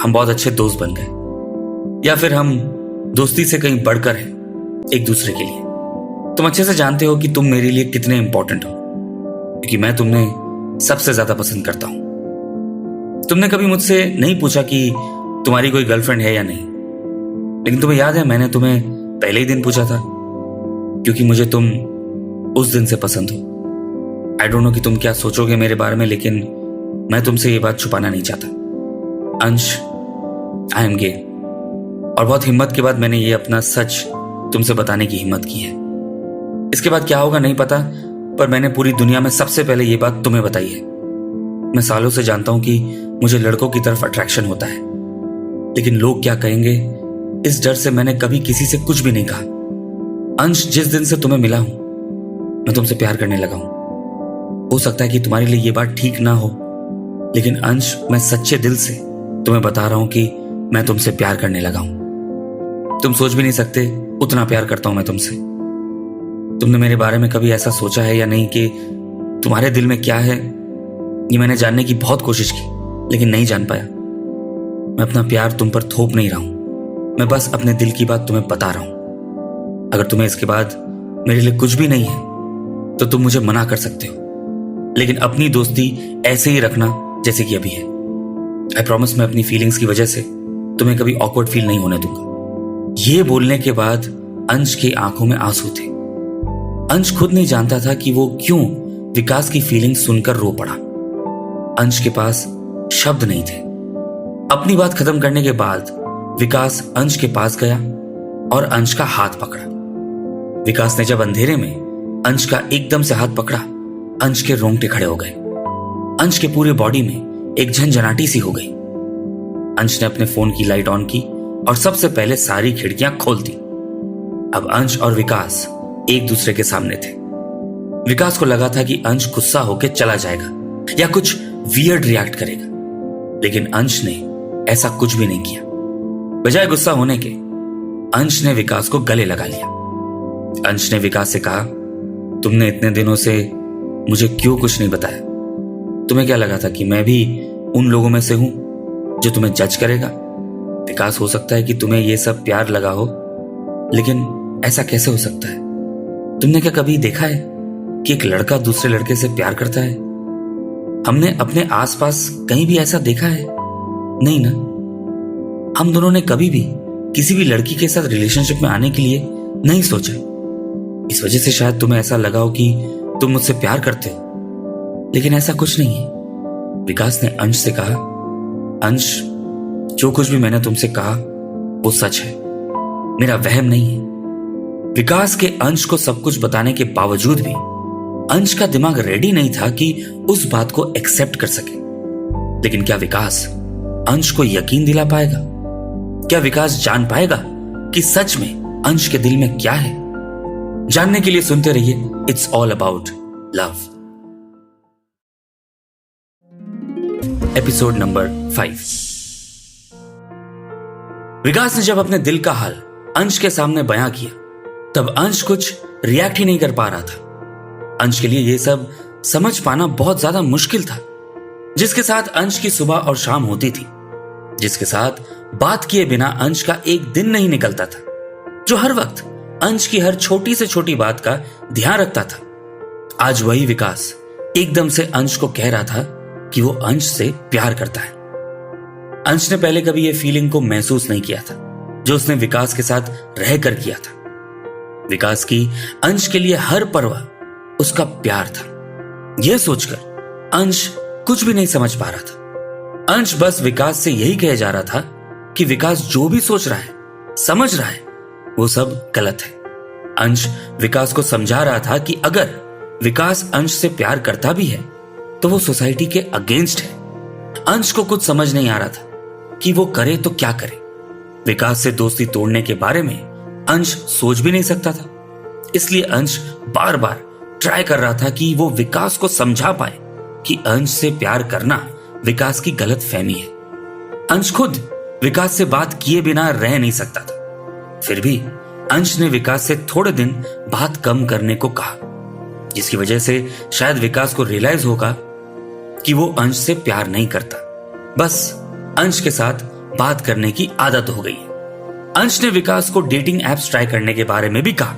हम बहुत अच्छे दोस्त बन गए, या फिर हम दोस्ती से कहीं बढ़कर हैं एक दूसरे के लिए। तुम अच्छे से जानते हो कि तुम मेरे लिए कितने इंपॉर्टेंट हो, क्योंकि मैं तुम्हें सबसे ज्यादा पसंद करता हूं। तुमने कभी मुझसे नहीं पूछा कि तुम्हारी कोई गर्लफ्रेंड है या नहीं, लेकिन तुम्हें याद है मैंने तुम्हें पहले ही दिन पूछा था, क्योंकि मुझे तुम उस दिन से पसंद हो। आई डोंट नो कि तुम क्या सोचोगे मेरे बारे में, लेकिन मैं तुमसे ये बात छुपाना नहीं चाहता। अंश, आई एम गे। और बहुत हिम्मत के बाद मैंने ये अपना सच तुमसे बताने की हिम्मत की है। इसके बाद क्या होगा नहीं पता, पर मैंने पूरी दुनिया में सबसे पहले ये बात तुम्हें बताई है। मैं सालों से जानता हूं कि मुझे लड़कों की तरफ अट्रैक्शन होता है, लेकिन लोग क्या कहेंगे इस डर से मैंने कभी किसी से कुछ भी नहीं कहा। अंश, जिस दिन से तुम्हें मिला हूं मैं तुमसे प्यार करने लगा हूं। हो सकता है कि तुम्हारे लिए ये बात ठीक ना हो, लेकिन अंश, मैं सच्चे दिल से तुम्हें बता रहा हूं कि मैं तुमसे प्यार करने लगा हूं। तुम सोच भी नहीं सकते उतना प्यार करता हूं मैं तुमसे। तुमने मेरे बारे में कभी ऐसा सोचा है या नहीं कि तुम्हारे दिल में क्या है? ये मैंने जानने की बहुत कोशिश की, लेकिन नहीं जान पाया। मैं अपना प्यार तुम पर थोप नहीं रहा हूं, मैं बस अपने दिल की बात तुम्हें बता रहा हूं। अगर तुम्हें इसके बाद मेरे लिए कुछ भी नहीं है तो तुम मुझे मना कर सकते हो, लेकिन अपनी दोस्ती ऐसे ही रखना जैसे कि अभी है। आई प्रॉमिस, मैं अपनी फीलिंग्स की वजह से तुम्हें कभी ऑकवर्ड फील नहीं होने दूंगा। ये बोलने के बाद अंश की आंखों में आंसू थे। अंश खुद नहीं जानता था कि वो क्यों विकास की फीलिंग सुनकर रो पड़ा। अंश के पास शब्द नहीं थे। अपनी बात खत्म करने के बाद विकास अंश के पास गया और अंश का हाथ पकड़ा। विकास ने जब अंधेरे में अंश का एकदम से हाथ पकड़ा, अंश के रोंगटे खड़े हो गए। अंश के पूरे बॉडी में एक झंझनाटी सी हो गई। अंश ने अपने फोन की लाइट ऑन की और सबसे पहले सारी खिड़कियां खोल दी। अब अंश और विकास एक दूसरे के सामने थे। विकास को लगा था कि अंश गुस्सा होकर चला जाएगा या कुछ वियर्ड रिएक्ट करेगा, लेकिन अंश ने ऐसा कुछ भी नहीं किया। बजाय गुस्सा होने के अंश ने विकास को गले लगा लिया। अंश ने विकास से कहा, तुमने इतने दिनों से मुझे क्यों कुछ नहीं बताया? तुम्हें क्या लगा था कि मैं भी उन लोगों में से हूं जो तुम्हें जज करेगा? विकास, हो सकता है कि तुम्हें यह सब प्यार लगा हो, लेकिन ऐसा कैसे हो सकता है? तुमने क्या कभी देखा है कि एक लड़का दूसरे लड़के से प्यार करता है? हमने अपने आसपास कहीं भी ऐसा देखा है? नहीं ना। हम दोनों ने कभी भी किसी भी लड़की के साथ रिलेशनशिप में आने के लिए नहीं सोचा। इस वजह से शायद तुम्हें ऐसा लगा हो कि तुम मुझसे प्यार करते हो, लेकिन ऐसा कुछ नहीं है। विकास ने अंश से कहा, अंश, जो कुछ भी मैंने तुमसे कहा वो सच है, मेरा वहम नहीं है। विकास के अंश को सब कुछ बताने के बावजूद भी अंश का दिमाग रेडी नहीं था कि उस बात को एक्सेप्ट कर सके। लेकिन क्या विकास अंश को यकीन दिला पाएगा? क्या विकास जान पाएगा कि सच में अंश के दिल में क्या है? जानने के लिए सुनते रहिए it's all about love, episode number 5। विकास ने जब अपने दिल का हाल अंश के सामने बयां किया, तब अंश कुछ रिएक्ट ही नहीं कर पा रहा था। अंश के लिए यह सब समझ पाना बहुत ज्यादा मुश्किल था, जिसके साथ अंश की सुबह और शाम होती थी, जिसके साथ बात किए बिना अंश का एक दिन नहीं निकलता था, जो हर वक्त अंश की हर छोटी से छोटी बात का ध्यान रखता था। आज वही विकास एकदम से अंश को कह रहा था कि वो अंश से प्यार करता है। अंश ने पहले कभी यह फीलिंग को महसूस नहीं किया था जो उसने विकास के साथ रहकर किया था। विकास की अंश के लिए हर परवाह उसका प्यार था। यह सोचकर अंश कुछ भी नहीं समझ पा रहा था। अंश बस विकास से यही कहे जा रहा था कि विकास जो भी सोच रहा है, समझ रहा है, वो सब गलत है। अंश विकास को समझा रहा था कि अगर विकास अंश से प्यार करता भी है तो वो सोसाइटी के अगेंस्ट है। अंश को कुछ समझ नहीं आ रहा था कि वो करे तो क्या करे। विकास से दोस्ती तोड़ने के बारे में अंश सोच भी नहीं सकता था, इसलिए अंश बार बार ट्राई कर रहा था कि वो विकास को समझा पाए कि अंश से प्यार करना विकास की गलत फहमी है। अंश खुद विकास से बात किए बिना रह नहीं सकता था। फिर भी अंश ने विकास से थोड़े दिन बात कम करने को कहा, जिसकी वजह से शायद विकास को रियलाइज होगा कि वो अंश से प्यार नहीं करता, बस अंश के साथ बात करने की आदत हो गई है। अंश ने विकास को डेटिंग एप्स ट्राई करने के बारे में भी कहा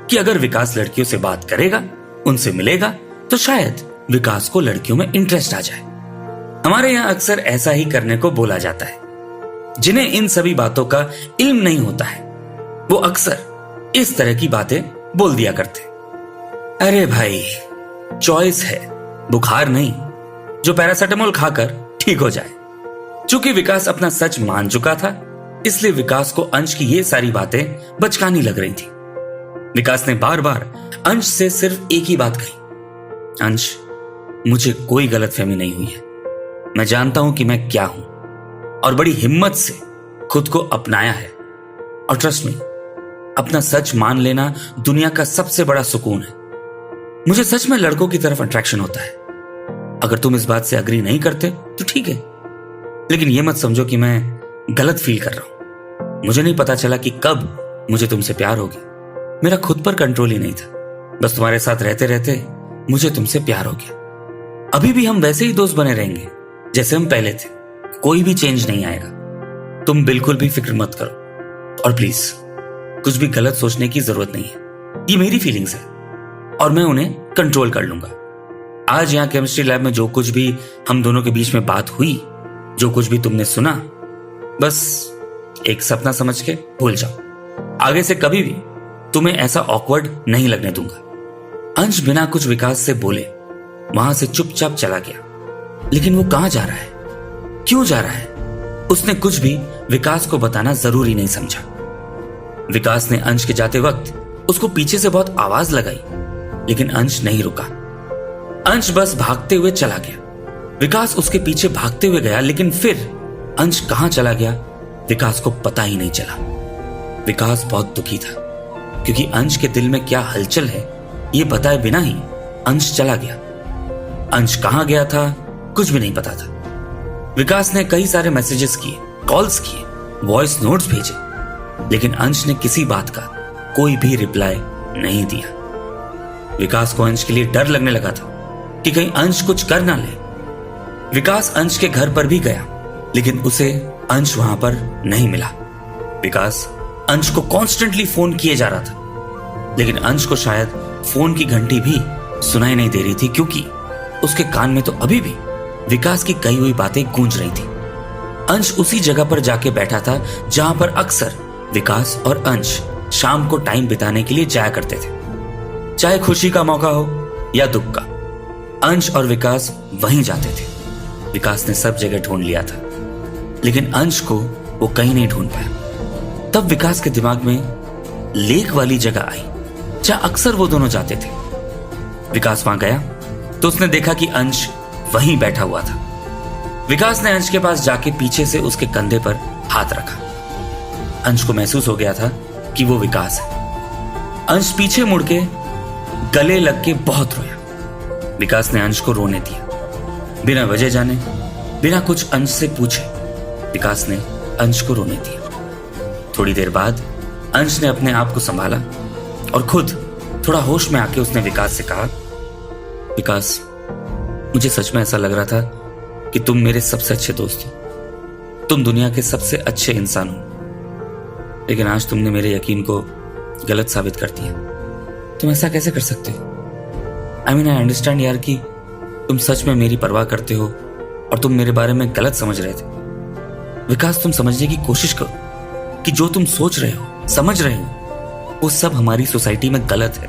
कि अगर विकास लड़कियों से बात करेगा, उनसे मिलेगा, तो शायद विकास को लड़कियों में इंटरेस्ट आ जाए। हमारे यहां अक्सर ऐसा ही करने को बोला जाता है। जिन्हें इन सभी बातों का इल्म नहीं होता है, वो अक्सर इस तरह की बातें बोल दिया करते। अरे भाई, चॉइस है, बुखार नहीं जो पैरासिटामोल खाकर ठीक हो जाए। चूंकि विकास अपना सच मान चुका था, इसलिए विकास को अंश की ये सारी बातें बचकानी लग रही थी। विकास ने बार बार अंश से सिर्फ एक ही बात कही, अंश, मुझे कोई गलतफहमी नहीं हुई है, मैं जानता हूं कि मैं क्या हूं, और बड़ी हिम्मत से खुद को अपनाया है। और ट्रस्ट मी, अपना सच मान लेना दुनिया का सबसे बड़ा सुकून है। मुझे सच में लड़कों की तरफ अट्रैक्शन होता है। अगर तुम इस बात से अग्री नहीं करते तो ठीक है, लेकिन यह मत समझो कि मैं गलत फील कर रहा हूं। मुझे नहीं पता चला कि कब मुझे तुमसे प्यार हो गया। मेरा खुद पर कंट्रोल ही नहीं था, बस तुम्हारे साथ रहते रहते मुझे तुमसे प्यार हो गया। अभी भी हम वैसे ही दोस्त बने रहेंगे जैसे हम पहले थे, कोई भी चेंज नहीं आएगा। तुम बिल्कुल भी फिक्र मत करो, और प्लीज कुछ भी गलत सोचने की जरूरत नहीं है। ये मेरी फीलिंग्स है और मैं उन्हें कंट्रोल कर लूंगा। आज यहां केमिस्ट्री लैब में जो कुछ भी हम दोनों के बीच में बात हुई, जो कुछ भी तुमने सुना, बस एक सपना समझ के भूल जाओ। आगे से कभी भी तुम्हें ऐसा ऑकवर्ड नहीं लगने दूंगा। अंश बिना कुछ विकास से बोले वहां से चुपचाप चला गया। लेकिन वो कहां जा रहा है, क्यों जा रहा है, उसने कुछ भी विकास को बताना जरूरी नहीं समझा। विकास ने अंश के जाते वक्त उसको पीछे से बहुत आवाज लगाई, लेकिन अंश नहीं रुका। अंश बस भागते हुए चला गया। विकास उसके पीछे भागते हुए गया, लेकिन फिर अंश कहां चला गया विकास को पता ही नहीं चला। विकास बहुत दुखी था, क्योंकि अंश के दिल में क्या हलचल है ये बताए बिना ही अंश चला गया। अंश कहां गया था कुछ भी नहीं पता था। विकास ने कई सारे मैसेजेस किए, कॉल्स किए, वॉइस नोट्स भेजे, लेकिन अंश ने किसी बात का कोई भी रिप्लाई नहीं दिया। विकास को अंश के लिए डर लगने लगा था कि कहीं अंश कुछ कर ना ले। विकास अंश के घर पर भी गया, लेकिन उसे अंश वहां पर नहीं मिला। विकास अंश को कॉन्स्टेंटली फोन किए जा रहा था, लेकिन अंश को शायद फोन की घंटी भी सुनाई नहीं दे रही थी, क्योंकि उसके कान में तो अभी भी विकास की कही हुई बातें गूंज रही थी। अंश उसी जगह पर जाके बैठा था जहां पर अक्सर विकास और अंश शाम को टाइम बिताने के लिए जाया करते थे। चाहे खुशी का मौका हो या दुख का, अंश और विकास वहीं जाते थे। विकास ने सब जगह ढूंढ लिया था, लेकिन अंश को वो कहीं नहीं ढूंढ पाया। तब विकास के दिमाग में लेक वाली जगह आई जहां अक्सर वो दोनों जाते थे। विकास वहां गया तो उसने देखा कि अंश वहीं बैठा हुआ था। विकास ने अंश के पास जाके पीछे से उसके कंधे पर हाथ रखा। अंश को महसूस हो गया था कि वो विकास है। अंश पीछे मुड़ के गले लग के बहुत रोया। विकास ने अंश को रोने दिया, बिना वजह जाने, बिना कुछ अंश से पूछे। विकास ने अंश को रोने दिया। थोड़ी देर बाद अंश ने अपने आप को संभाला और खुद थोड़ा होश में आके उसने विकास से कहा, विकास, मुझे सच में ऐसा लग रहा था कि तुम मेरे सबसे अच्छे दोस्त हो, तुम दुनिया के सबसे अच्छे इंसान हो, लेकिन आज तुमने मेरे यकीन को गलत साबित कर दिया। तुम ऐसा कैसे कर सकते हो? आई मीन, आई अंडरस्टैंड यार कि तुम सच में मेरी परवाह करते हो और तुम मेरे बारे में गलत समझ रहे थे। विकास, तुम समझने की कोशिश करो कि जो तुम सोच रहे हो, समझ रहे हो, वो सब हमारी सोसाइटी में गलत है।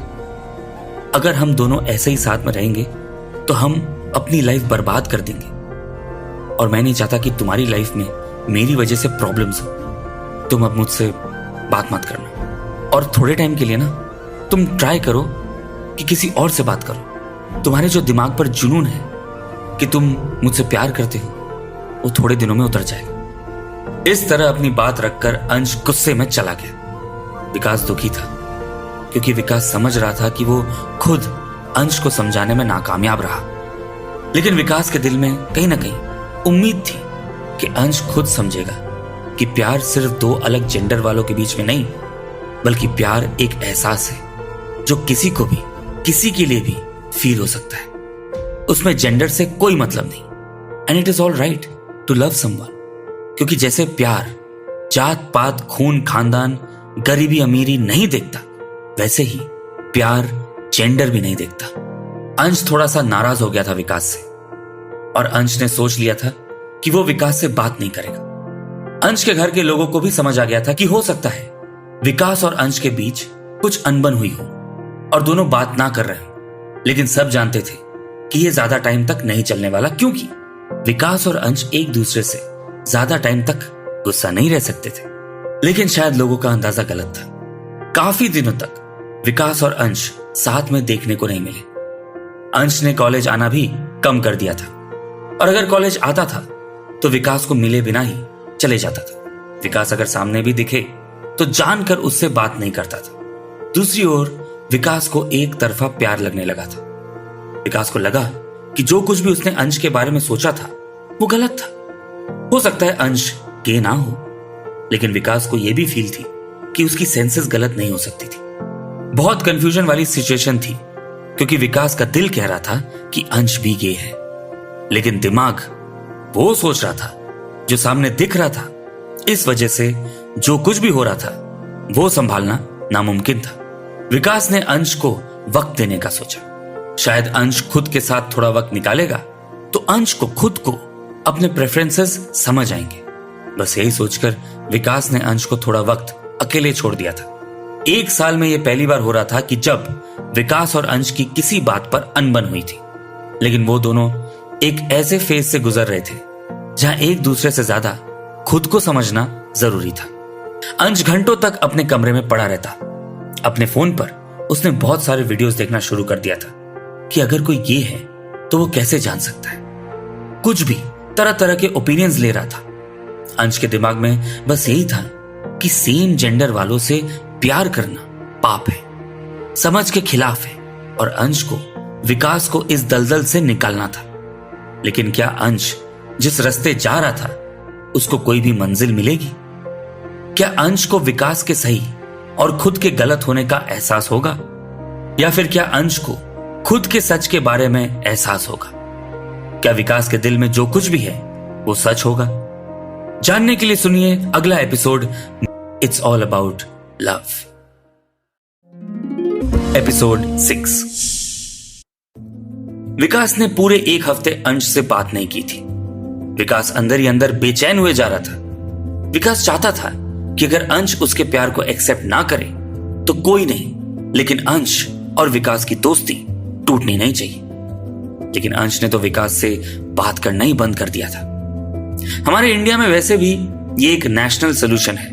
अगर हम दोनों ऐसे ही साथ में रहेंगे तो हम अपनी लाइफ बर्बाद कर देंगे, और मैं नहीं चाहता कि तुम्हारी लाइफ में मेरी वजह से प्रॉब्लम्स हो। तुम अब मुझसे बात मत करना, और थोड़े टाइम के लिए ना तुम ट्राई करो कि किसी और से बात करो। तुम्हारे जो दिमाग पर जुनून है कि तुम मुझसे प्यार करते हो, वो थोड़े दिनों में उतर जाएगा। इस तरह अपनी बात रखकर अंश गुस्से में चला गया। विकास दुखी था क्योंकि विकास समझ रहा था कि वो खुद अंश को समझाने में नाकामयाब रहा। लेकिन विकास के दिल में कहीं ना कहीं उम्मीद थी कि अंश खुद समझेगा कि प्यार सिर्फ दो अलग जेंडर वालों के बीच में नहीं, बल्कि प्यार एक एहसास है जो किसी को भी, किसी के लिए भी फील हो सकता है। उसमें जेंडर से कोई मतलब नहीं। And it is all right to love someone, क्योंकि जैसे प्यार जात पात, खून, खानदान, गरीबी, अमीरी नहीं देखता, वैसे ही प्यार जेंडर भी नहीं देखता। अंश थोड़ा सा नाराज हो गया था विकास से, और अंश ने सोच लिया था कि वो विकास से बात नहीं करेगा। अंश के घर के लोगों को भी समझ आ गया था कि हो सकता है विकास और अंश के बीच कुछ अनबन हुई हो और दोनों बात ना कर रहे हो। लेकिन सब जानते थे कि ये ज्यादा टाइम तक नहीं चलने वाला, क्योंकि विकास और अंश एक दूसरे से ज्यादा टाइम तक गुस्सा नहीं रह सकते थे। लेकिन शायद लोगों का अंदाजा गलत था। काफी दिनों तक विकास और अंश साथ में देखने को नहीं मिले। अंश ने कॉलेज आना भी कम कर दिया था, और अगर कॉलेज आता था तो विकास को मिले बिना ही चले जाता था। विकास अगर सामने भी दिखे तो जानकर उससे बात नहीं करता था। दूसरी ओर विकास को एक तरफा प्यार लगने लगा था। विकास को लगा कि जो कुछ भी उसने अंश के बारे में सोचा था वो गलत था। हो सकता है अंश गे ना हो, लेकिन विकास को यह भी फील थी कि उसकी सेंसेस गलत नहीं हो सकती थी। बहुत कंफ्यूजन वाली सिचुएशन थी, क्योंकि विकास का दिल कह रहा था कि अंश भी गे है, लेकिन दिमाग वो सोच रहा था जो सामने दिख रहा था। इस वजह से जो कुछ भी हो रहा था वो संभालना नामुमकिन था। विकास ने अंश को वक्त देने का सोचा। शायद अंश खुद के साथ थोड़ा वक्त निकालेगा तो अंश को खुद को अपने प्रेफरेंसेस समझ आएंगे। बस यही सोचकर विकास ने अंश को थोड़ा वक्त अकेले छोड़ दिया था। 1 साल में यह पहली बार हो रहा था कि जब विकास और अंश की किसी बात पर अनबन हुई थी। लेकिन वो दोनों एक ऐसे फेज से गुजर रहे थे जहां एक दूसरे से ज्यादा खुद को समझना जरूरी था। अंश घंटों तक अपने कमरे में पड़ा रहता। अपने फोन पर उसने बहुत सारे वीडियोस देखना शुरू कर दिया था कि अगर कोई ये है तो वो कैसे जान सकता है। कुछ भी तरह तरह के ओपिनियंस ले रहा था। अंश के दिमाग में बस यही था कि सेम जेंडर वालों से प्यार करना पाप है, समझ के खिलाफ है, और अंश को विकास को इस दलदल से निकालना था। लेकिन क्या अंश जिस रास्ते जा रहा था उसको कोई भी मंजिल मिलेगी? क्या अंश को विकास के सही और खुद के गलत होने का एहसास होगा, या फिर क्या अंश को खुद के सच के बारे में एहसास होगा? क्या विकास के दिल में जो कुछ भी है वो सच होगा? जानने के लिए सुनिए अगला episode, it's all about love, episode 6। विकास ने पूरे 1 हफ्ते अंश से बात नहीं की थी। विकास अंदर ही अंदर बेचैन हुए जा रहा था। विकास चाहता था कि अगर अंश उसके प्यार को एक्सेप्ट ना करे तो कोई नहीं, लेकिन अंश और विकास की दोस्ती टूटनी नहीं चाहिए। लेकिन अंश ने तो विकास से बात करना ही बंद कर दिया था। हमारे इंडिया में वैसे भी ये एक नेशनल सोल्यूशन है,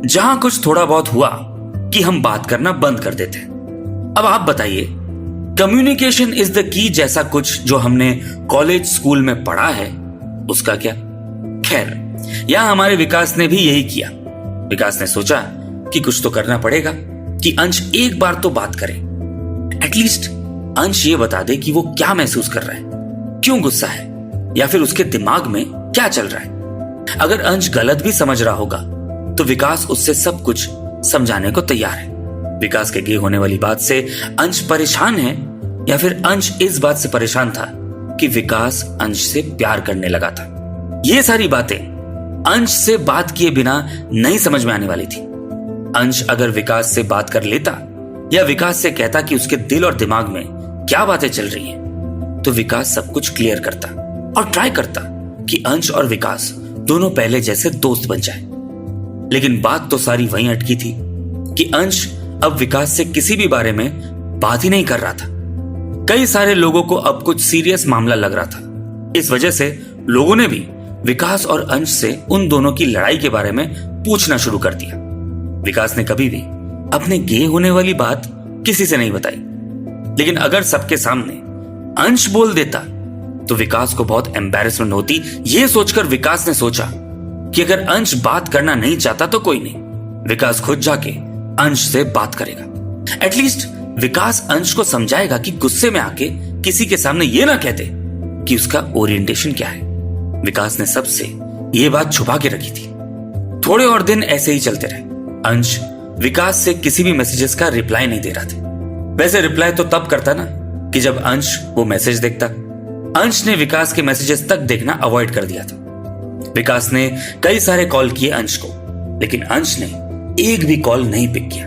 जहां कुछ थोड़ा बहुत हुआ कि हम बात करना बंद कर देते हैं। अब आप बताइए, कम्युनिकेशन इज द की जैसा कुछ जो हमने कॉलेज स्कूल में पढ़ा है, उसका क्या? खैर, यहां हमारे विकास ने भी यही किया। विकास ने सोचा कि कुछ तो करना पड़ेगा कि अंश एक बार तो बात करे। एटलीस्ट अंश ये बता दे कि वो क्या महसूस कर रहा है, क्यों गुस्सा है, या फिर उसके दिमाग में क्या चल रहा है। अगर अंश गलत भी समझ रहा होगा तो विकास उससे सब कुछ समझाने को तैयार है। विकास के गे होने वाली बात से अंश परेशान है, या फिर अंश इस बात से परेशान था कि विकास अंश से प्यार करने लगा था। ये सारी बातें अंश से बात किए बिना नहीं समझ में आने वाली थी। अंश अगर विकास से बात कर लेता या विकास से कहता कि उसके दिल और दिमाग में क्या बातें चल रही हैं, तो विकास सब कुछ क्लियर करता और ट्राई करता कि अंश और विकास दोनों पहले जैसे दोस्त बन जाए। लेकिन बात तो सारी वहीं अटकी थी कि अंश अब विकास से किसी भी बारे में बात ही नहीं कर रहा था। कई सारे लोगों को अब कुछ सीरियस मामला लग रहा था। इस वजह से लोगों ने भी विकास और अंश से उन दोनों की लड़ाई के बारे में पूछना शुरू कर दिया। विकास ने कभी भी अपने गे होने वाली बात किसी से नहीं बताई, लेकिन अगर सबके सामने अंश बोल देता तो विकास को बहुत एम्बैरेसमेंट होती। यह सोचकर विकास ने सोचा कि अगर अंश बात करना नहीं चाहता तो कोई नहीं, विकास खुद जाके अंश से बात करेगा। एटलीस्ट विकास अंश को समझाएगा कि गुस्से में आके किसी के सामने यह ना कहते कि उसका ओरिएंटेशन क्या है। विकास ने सबसे यह बात छुपा के रखी थी। थोड़े और दिन ऐसे ही चलते रहे। अंश विकास से किसी भी मैसेजेस का रिप्लाई नहीं दे रहा था। वैसे रिप्लाई तो तब करता ना कि जब अंश वो मैसेज देखता। अंश ने विकास के मैसेजेस तक देखना अवॉइड कर दिया था। विकास ने कई सारे कॉल किए अंश को, लेकिन अंश ने एक भी कॉल नहीं पिक किया।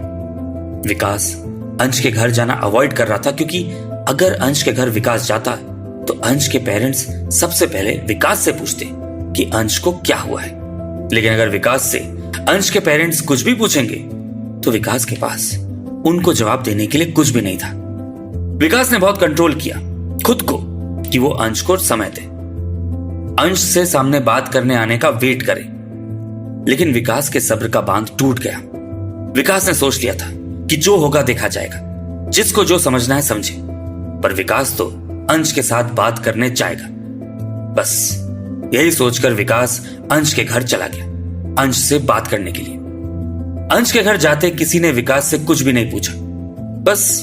विकास अंश के घर जाना अवॉइड कर रहा था, क्योंकि अगर अंश के घर विकास जाता तो अंश के पेरेंट्स सबसे पहले विकास से पूछते कि अंश को क्या हुआ है। लेकिन अगर विकास से अंश के पेरेंट्स कुछ भी पूछेंगे तो विकास के पास उनको जवाब देने के लिए कुछ भी नहीं था। विकास ने बहुत कंट्रोल किया खुद को कि वो अंश को समय दे, अंश से सामने बात करने आने का वेट करे। लेकिन विकास के सब्र का बांध टूट गया। विकास ने सोच लिया था कि जो होगा देखा जाएगा, जिसको जो समझना है समझे। पर विकास तो अंश के साथ बात करने जाएगा। बस यही सोचकर विकास अंश के घर चला गया अंश से बात करने के लिए। अंश के घर जाते किसी ने विकास से कुछ भी नहीं पूछा। बस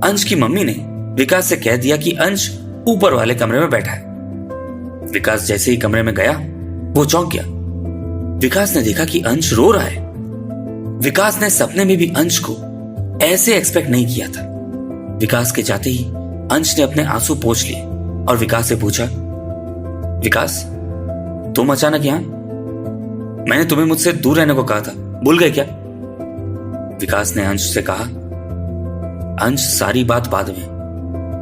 अंश की मम्मी ने विकास से कह दिया कि अंश ऊपर वाले कमरे में बैठा है। विकास जैसे ही कमरे में गया वो चौंक गया। विकास ने देखा कि अंश रो रहा है। विकास ने सपने में भी अंश को ऐसे एक्सपेक्ट नहीं किया था। विकास के जाते ही अंश ने अपने आंसू पोंछ लिए और विकास से पूछा, विकास तुम अचानक यहां? मैंने तुम्हें मुझसे दूर रहने को कहा था, भूल गए क्या? विकास ने अंश से कहा, अंश सारी बात बाद में,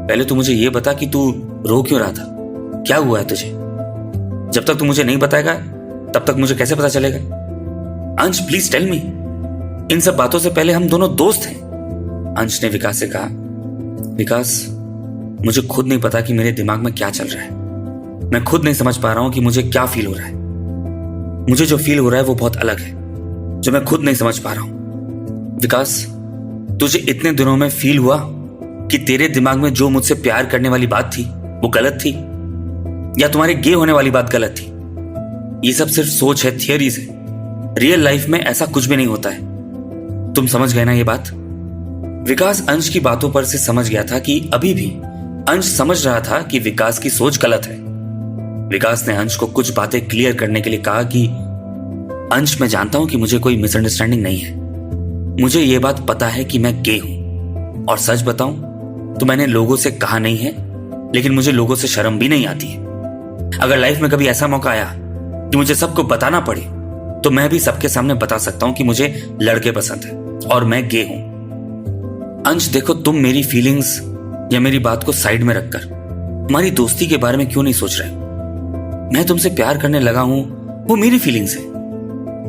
पहले तू मुझे यह बता कि तू रो क्यों रहा था, क्या हुआ है तुझे? जब तक तू मुझे नहीं बताएगा तब तक मुझे कैसे पता चलेगा? अंश प्लीज टेल मी। इन सब बातों से पहले हम दोनों दोस्त हैं। अंश ने विकास से कहा, विकास मुझे खुद नहीं पता कि मेरे दिमाग में क्या चल रहा है। मैं खुद नहीं समझ पा रहा हूं कि मुझे क्या फील हो रहा है। मुझे जो फील हो रहा है वो बहुत अलग है, जो मैं खुद नहीं समझ पा रहा हूं। विकास, तुझे इतने दिनों में फील हुआ कि तेरे दिमाग में जो मुझसे प्यार करने वाली बात थी वो गलत थी, या तुम्हारे गे होने वाली बात गलत थी? ये सब सिर्फ सोच है, थियरीज है। रियल लाइफ में ऐसा कुछ भी नहीं होता है। तुम समझ गए ना ये बात? विकास अंश की बातों पर से समझ गया था कि अभी भी अंश समझ रहा था कि विकास की सोच गलत है। विकास ने अंश को कुछ बातें क्लियर करने के लिए कहा कि अंश, मैं जानता हूं कि मुझे कोई मिसअंडरस्टैंडिंग नहीं है। मुझे यह बात पता है कि मैं गे हूं, और सच बताऊं तो मैंने लोगों से कहा नहीं है, लेकिन मुझे लोगों से शर्म भी नहीं आती है। अगर लाइफ में कभी ऐसा मौका आया कि मुझे सबको बताना पड़े तो मैं भी सबके सामने बता सकता हूं कि मुझे लड़के पसंद है और मैं गे हूं। अंश देखो, तुम मेरी फीलिंग्स या मेरी बात को साइड में रखकर हमारी दोस्ती के बारे में क्यों नहीं सोच रहे? मैं तुमसे प्यार करने लगा हूं वो मेरी फीलिंग्स है।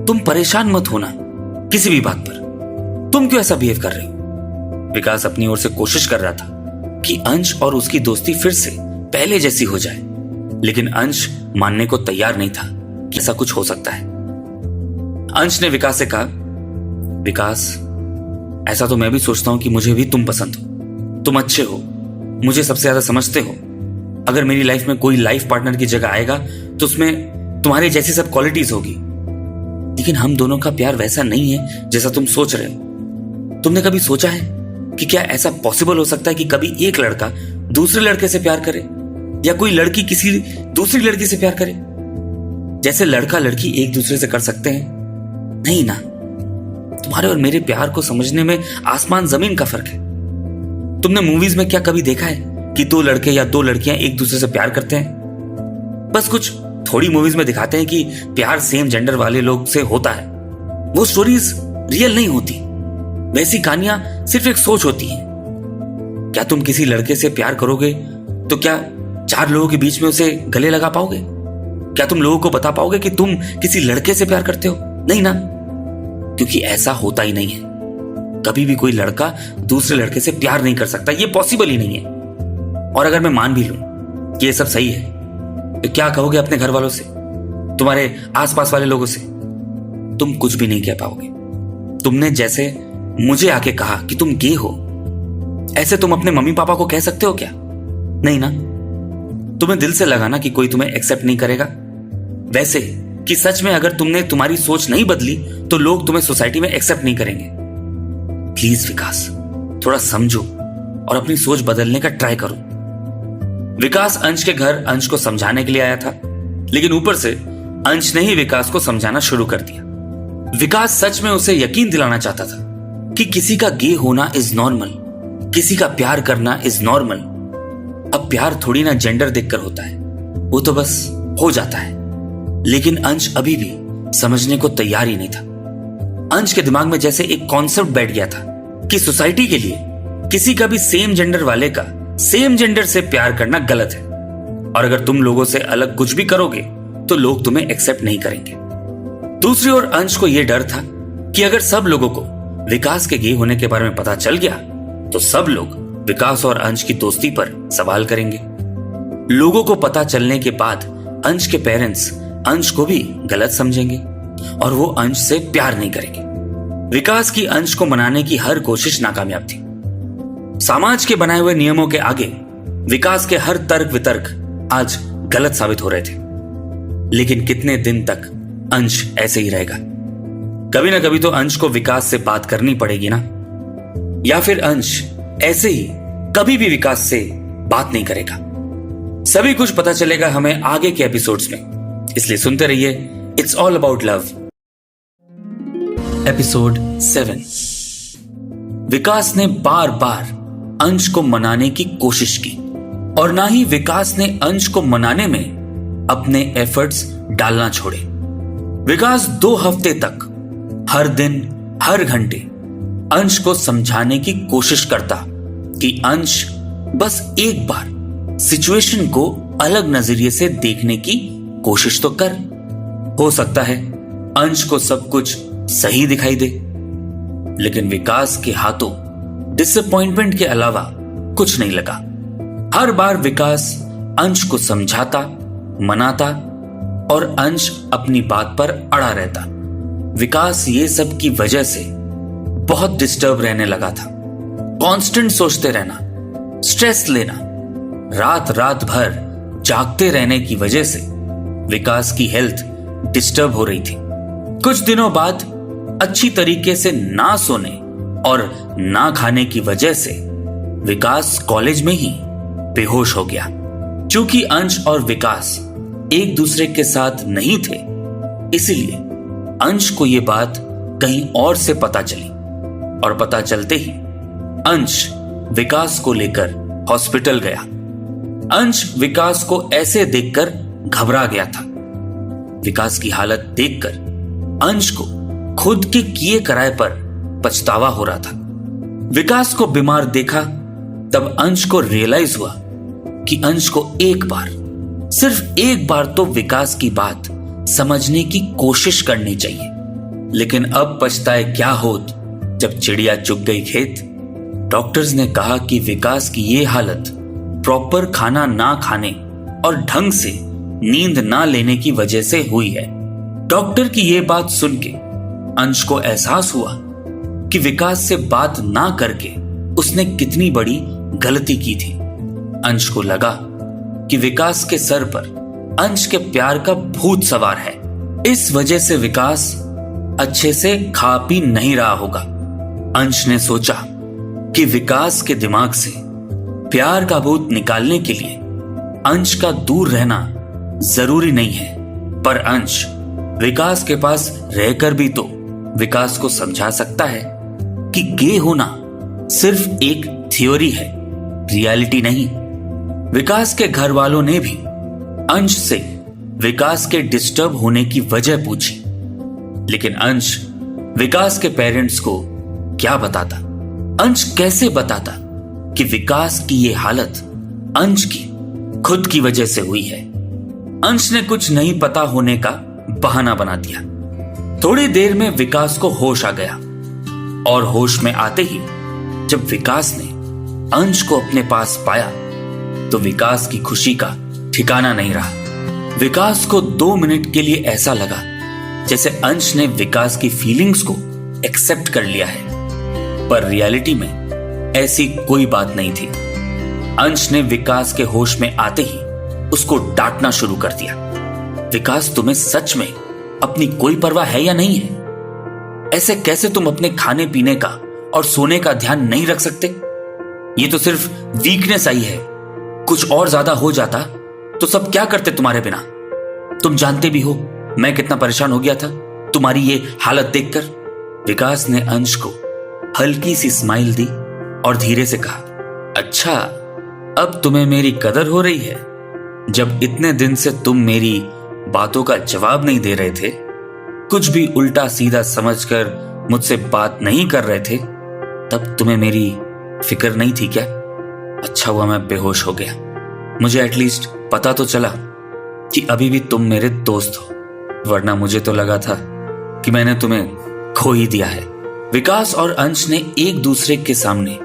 तुम परेशान मत होना किसी भी बात पर। तुम क्यों ऐसा बिहेव कर रहे हो? विकास अपनी ओर से कोशिश कर रहा था कि अंश और उसकी दोस्ती फिर से पहले जैसी हो जाए, लेकिन अंश मानने को तैयार नहीं था कि ऐसा कुछ हो सकता है। अंश ने विकास से कहा, विकास, ऐसा तो मैं भी सोचता हूं कि मुझे भी तुम पसंद हो। तुम अच्छे हो, मुझे सबसे ज्यादा समझते हो। अगर मेरी लाइफ में कोई लाइफ पार्टनर की जगह आएगा तो उसमें तुम्हारी जैसी सब क्वालिटीज होगी। लेकिन हम दोनों का प्यार वैसा नहीं है जैसा तुम सोच रहे हो। तुमने कभी सोचा है कि क्या ऐसा पॉसिबल हो सकता है कि कभी एक लड़का दूसरे लड़के से प्यार करे, या कोई लड़की किसी दूसरी लड़की से प्यार करे, जैसे लड़का लड़की एक दूसरे से कर सकते हैं? नहीं ना। तुम्हारे और मेरे प्यार को समझने में आसमान जमीन का फर्क है। तुमने मूवीज में क्या कभी देखा है कि दो लड़के या दो लड़कियां एक दूसरे से प्यार करते हैं? बस कुछ थोड़ी मूवीज में दिखाते हैं कि प्यार सेम जेंडर वाले लोग से होता है। वो स्टोरीज रियल नहीं होती। वैसी कहानियां सिर्फ एक सोच होती हैं। क्या तुम किसी लड़के से प्यार करोगे तो क्या 4 लोगों के बीच में उसे गले लगा पाओगे? क्या तुम लोगों को बता पाओगे कि तुम किसी लड़के से प्यार करते हो? नहीं ना, क्योंकि ऐसा होता ही नहीं है। कभी भी कोई लड़का दूसरे लड़के से प्यार नहीं कर सकता, ये पॉसिबल ही नहीं है। और अगर मैं मान भी लूं कि ये सब सही है, तो क्या कहोगे अपने घर वालों से, तुम्हारे आसपास वाले लोगों से? तुम कुछ भी नहीं कह पाओगे। तुमने जैसे मुझे आके कहा कि तुम गे हो, ऐसे तुम अपने मम्मी पापा को कह सकते हो क्या? नहीं ना। तुम्हें दिल से लगा ना कि कोई तुम्हें एक्सेप्ट नहीं करेगा। वैसे कि सच में अगर तुमने तुम्हारी सोच नहीं बदली तो लोग तुम्हें सोसाइटी में एक्सेप्ट नहीं करेंगे। प्लीज विकास, थोड़ा समझो और अपनी सोच बदलने का ट्राई करो। विकास अंश के घर अंश को समझाने के लिए आया था, लेकिन ऊपर से अंश ने ही विकास को समझाना शुरू कर दिया। विकास सच में उसे यकीन दिलाना चाहता था कि किसी का गे होना इज नॉर्मल, किसी का प्यार करना इज नॉर्मल। अब प्यार थोड़ी ना जेंडर देखकर होता है, वो तो बस हो जाता है। लेकिन अंश अभी भी समझने को तैयार ही नहीं था। अंश के दिमाग में जैसे एक कॉन्सेप्ट बैठ गया था कि सोसाइटी के लिए किसी का भी सेम जेंडर वाले का सेम जेंडर से प्यार करना गलत है, और अगर तुम लोगों से अलग कुछ भी करोगे तो लोग तुम्हें एक्सेप्ट नहीं करेंगे। दूसरी ओर अंश को यह डर था कि अगर सब लोगों को विकास के गे होने के बारे में पता चल गया तो सब लोग विकास और अंश की दोस्ती पर सवाल करेंगे। लोगों को पता चलने के बाद अंश के पेरेंट्स अंश को भी गलत समझेंगे और वो अंश से प्यार नहीं करेंगे। विकास की अंश को मनाने की हर कोशिश नाकामयाब थी। समाज के बनाए हुए नियमों के आगे विकास के हर तर्क वितर्क आज गलत साबित हो रहे थे। लेकिन कितने दिन तक अंश ऐसे ही रहेगा? कभी ना कभी तो अंश को विकास से बात करनी पड़ेगी ना, या फिर अंश ऐसे ही कभी भी विकास से बात नहीं करेगा। सभी कुछ पता चलेगा हमें आगे के एपिसोड्स में, इसलिए सुनते रहिए it's all about love. Episode 7। विकास ने बार बार अंश को मनाने की कोशिश की, और ना ही विकास ने अंश को मनाने में अपने एफर्ट्स डालना छोड़े। विकास 2 हफ्ते तक हर दिन हर घंटे अंश को समझाने की कोशिश करता कि अंश बस एक बार सिचुएशन को अलग नजरिए से देखने की कोशिश तो कर। हो सकता है अंश को सब कुछ सही दिखाई दे। लेकिन विकास के हाथों डिसअपॉइंटमेंट के अलावा कुछ नहीं लगा। हर बार विकास अंश को समझाता, मनाता, और अंश अपनी बात पर अड़ा रहता। विकास ये सब की वजह से बहुत डिस्टर्ब रहने लगा था। कांस्टेंट सोचते रहना, स्ट्रेस लेना, रात रात भर जागते रहने की वजह से विकास की हेल्थ डिस्टर्ब हो रही थी। कुछ दिनों बाद अच्छी तरीके से ना सोने और ना खाने की वजह से विकास कॉलेज में ही बेहोश हो गया। चूंकि अंश और विकास एक दूसरे के साथ नहीं थे, इसलिए अंश को यह बात कहीं और से पता चली, और पता चलते ही अंश विकास को लेकर हॉस्पिटल गया। अंश विकास को ऐसे देखकर घबरा गया था। विकास की हालत देखकर अंश को खुद के किए कराए पर पछतावा हो रहा था। विकास को बीमार देखा तब अंश को रियलाइज हुआ कि अंश को एक बार सिर्फ एक बार तो विकास की बात समझने की कोशिश करनी चाहिए। लेकिन अब पछताए क्या होत जब चिड़िया चुग गई खेत। डॉक्टर्स ने कहा कि विकास की ये हालत प्रॉपर खाना ना खाने और ढंग से नींद ना लेने की वजह से हुई है। डॉक्टर की ये बात सुन के अंश को एहसास हुआ कि विकास से बात ना करके उसने कितनी बड़ी गलती की थी। अंश को लगा कि विकास के सर पर अंश के प्यार का भूत सवार है। इस वजह से विकास अच्छे से खा पी नहीं रहा होगा। अंश ने सोचा कि विकास के दिमाग से प्यार का भूत निकालने के लिए अंश का दूर रहना जरूरी नहीं है, पर अंश विकास के पास रहकर भी तो विकास को समझा सकता है कि गे होना सिर्फ एक थ्योरी है, रियलिटी नहीं। विकास के घर वालों ने भी अंश से विकास के डिस्टर्ब होने की वजह पूछी, लेकिन अंश विकास के पेरेंट्स को क्या बताता? अंश कैसे बताता कि विकास की ये हालत अंश की खुद की वजह से हुई है? अंश ने कुछ नहीं पता होने का बहाना बना दिया। थोड़ी देर में विकास को होश आ गया और होश में आते ही जब विकास ने अंश को अपने पास पाया तो विकास की खुशी का ठिकाना नहीं रहा। विकास को 2 मिनट के लिए ऐसा लगा जैसे अंश ने विकास की फीलिंग्स को एक्सेप्ट कर लिया है, पर रियलिटी में ऐसी कोई बात नहीं थी। अंश ने विकास के होश में आते ही उसको डांटना शुरू कर दिया। विकास, तुम्हें सच में अपनी कोई परवाह है या नहीं है? ऐसे कैसे तुम अपने खाने पीने का और सोने का ध्यान नहीं रख सकते? ये तो सिर्फ वीकनेस आई है, कुछ और ज्यादा हो जाता तो सब क्या करते तुम्हारे बिना? तुम जानते भी हो मैं कितना परेशान हो गया था तुम्हारी ये हालत देखकर। विकास ने अंश को हल्की सी स्माइल दी और धीरे से कहा, अच्छा अब तुम्हें मेरी कदर हो रही है? जब इतने दिन से तुम मेरी बातों का जवाब नहीं दे रहे थे, कुछ भी उल्टा सीधा समझकर मुझसे बात नहीं कर रहे थे, तब तुम्हें मेरी फिक्र नहीं थी क्या? अच्छा हुआ मैं बेहोश हो गया, मुझे एटलीस्ट पता तो चला कि अभी भी तुम मेरे दोस्त हो, वरना मुझे तो लगा था कि मैंने तुम्हें खो ही दिया है। विकास और अंश ने एक दूसरे के सामने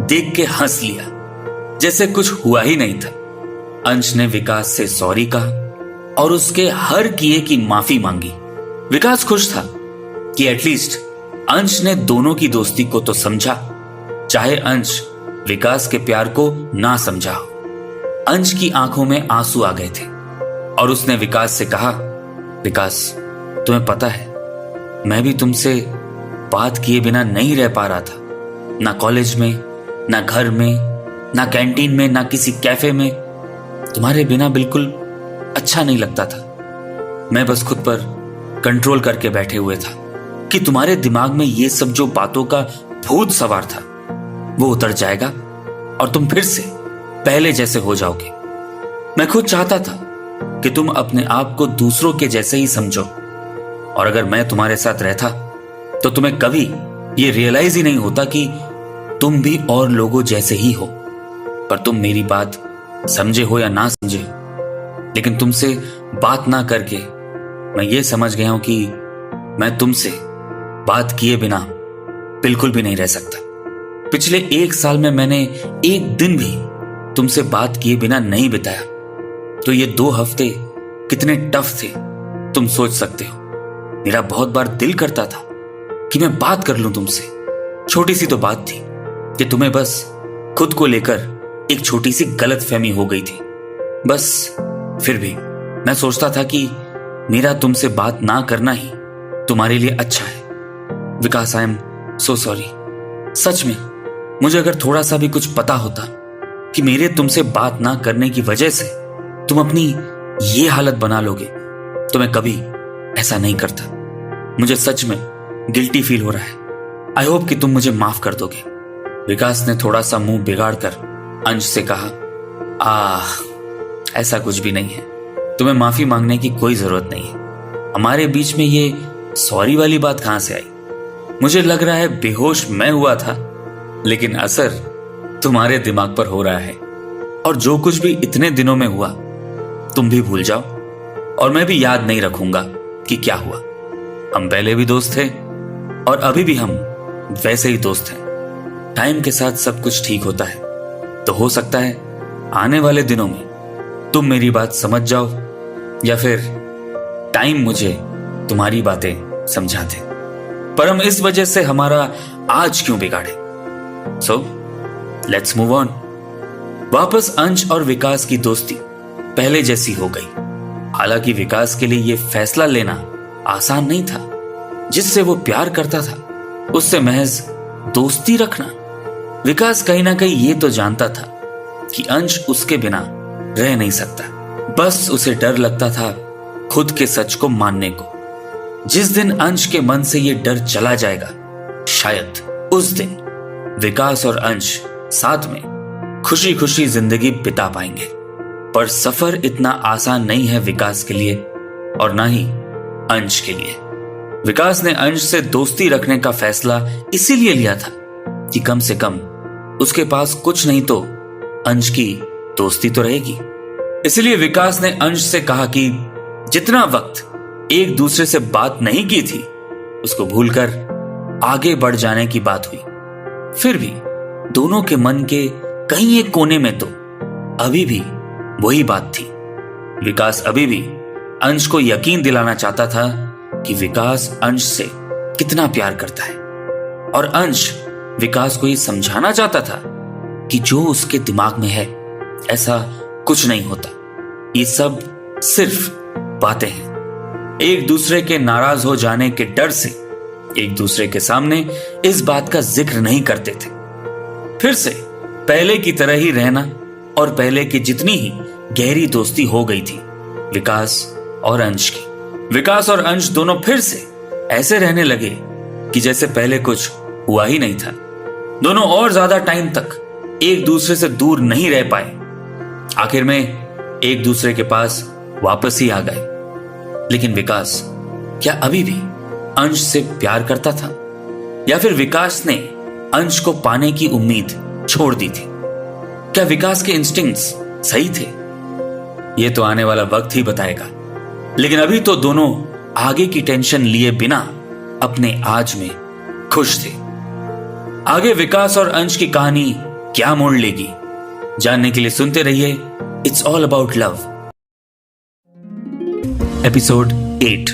देख के हंस लिया जैसे कुछ हुआ ही नहीं था। अंश ने विकास से सॉरी कहा और उसके हर किए की माफी मांगी। विकास खुश था कि एटलीस्ट अंश ने दोनों की दोस्ती को तो समझा, चाहे अंश विकास के प्यार को ना समझा हो। अंश की आंखों में आंसू आ गए थे और उसने विकास से कहा, विकास तुम्हें पता है मैं भी तुमसे बात किए बिना नहीं रह पा रहा था, ना कॉलेज में, ना घर में, ना कैंटीन में, ना किसी कैफे में। तुम्हारे बिना बिल्कुल अच्छा नहीं लगता था। मैं बस खुद पर कंट्रोल करके बैठे हुए था कि तुम्हारे दिमाग में ये सब जो बातों का भूत सवार था वो उतर जाएगा और तुम फिर से पहले जैसे हो जाओगे। मैं खुद चाहता था कि तुम अपने आप को दूसरों के जैसे ही समझो, और अगर मैं तुम्हारे साथ रहता तो तुम्हें कभी ये रियलाइज ही नहीं होता कि तुम भी और लोगों जैसे ही हो। पर तुम मेरी बात समझे हो या ना समझे, लेकिन तुमसे बात ना करके मैं ये समझ गया हूं कि मैं तुमसे बात किए बिना बिल्कुल भी नहीं रह सकता। पिछले 1 साल में मैंने एक दिन भी तुमसे बात किए बिना नहीं बिताया, तो ये 2 हफ्ते कितने टफ थे तुम सोच सकते हो। मेरा बहुत बार दिल करता था कि मैं बात कर लूं तुमसे। छोटी सी तो बात थी कि तुम्हें बस खुद को लेकर एक छोटी सी गलतफहमी हो गई थी बस। फिर भी मैं सोचता था कि मेरा तुमसे बात ना करना ही तुम्हारे लिए अच्छा है। विकास, आई एम सो सॉरी। सच में मुझे अगर थोड़ा सा भी कुछ पता होता कि मेरे तुमसे बात ना करने की वजह से तुम अपनी ये हालत बना लोगे तो मैं कभी ऐसा नहीं करता। मुझे सच में गिल्टी फील हो रहा है। आई होप कि तुम मुझे माफ कर दोगे। विकास ने थोड़ा सा मुंह बिगाड़कर अंश से कहा, ऐसा कुछ भी नहीं है, तुम्हें माफी मांगने की कोई जरूरत नहीं है। हमारे बीच में ये सॉरी वाली बात कहां से आई? मुझे लग रहा है बेहोश मैं हुआ था, लेकिन असर तुम्हारे दिमाग पर हो रहा है, और जो कुछ भी इतने दिनों में हुआ तुम भी भूल जाओ और मैं भी याद नहीं रखूंगा कि क्या हुआ। हम पहले भी दोस्त थे और अभी भी हम वैसे ही दोस्त हैं। टाइम के साथ सब कुछ ठीक होता है, तो हो सकता है आने वाले दिनों में तुम मेरी बात समझ जाओ या फिर टाइम मुझे तुम्हारी बातें समझा दे। पर हम इस वजह से हमारा आज क्यों बिगाड़े? So let's move on. वापस अंश और विकास की दोस्ती पहले जैसी हो गई। हालांकि विकास के लिए यह फैसला लेना आसान नहीं था। जिससे वो प्यार करता था उससे महज दोस्ती रखना। विकास कहीं ना कहीं ये तो जानता था कि अंश उसके बिना रह नहीं सकता। बस उसे डर लगता था खुद के सच को मानने को। जिस दिन अंश के मन से ये डर चला जाएगा, शायद उस दिन विकास और अंश साथ में खुशी खुशी जिंदगी बिता पाएंगे। पर सफर इतना आसान नहीं है विकास के लिए और ना ही अंश के लिए। विकास ने अंश से दोस्ती रखने का फैसला इसीलिए लिया था कि कम से कम उसके पास कुछ नहीं तो अंश की दोस्ती तो रहेगी। इसलिए विकास ने अंश से कहा कि जितना वक्त एक दूसरे से बात नहीं की थी उसको भूलकर आगे बढ़ जाने की बात हुई। फिर भी दोनों के मन के कहीं एक कोने में तो अभी भी वही बात थी। विकास अभी भी अंश को यकीन दिलाना चाहता था कि विकास अंश से कितना प्यार करता है और अंश विकास को ये समझाना चाहता था कि जो उसके दिमाग में है ऐसा कुछ नहीं होता। ये सब सिर्फ बातें हैं। एक दूसरे के नाराज हो जाने के डर से एक दूसरे के सामने इस बात का जिक्र नहीं करते थे। फिर से पहले की तरह ही रहना और पहले की जितनी ही गहरी दोस्ती हो गई थी विकास और अंश की। विकास और अंश दोनों फिर से ऐसे रहने लगे कि जैसे पहले कुछ हुआ ही नहीं था। दोनों और ज्यादा टाइम तक एक दूसरे से दूर नहीं रह पाए। आखिर में एक दूसरे के पास वापस ही आ गए। लेकिन विकास क्या अभी भी अंश से प्यार करता था या फिर विकास ने अंश को पाने की उम्मीद छोड़ दी थी? क्या विकास के इंस्टिंक्ट्स सही थे? यह तो आने वाला वक्त ही बताएगा। लेकिन अभी तो दोनों आगे की टेंशन लिए बिना अपने आज में खुश थे। आगे विकास और अंश की कहानी क्या मोड़ लेगी, जानने के लिए सुनते रहिए it's all about love, episode 8।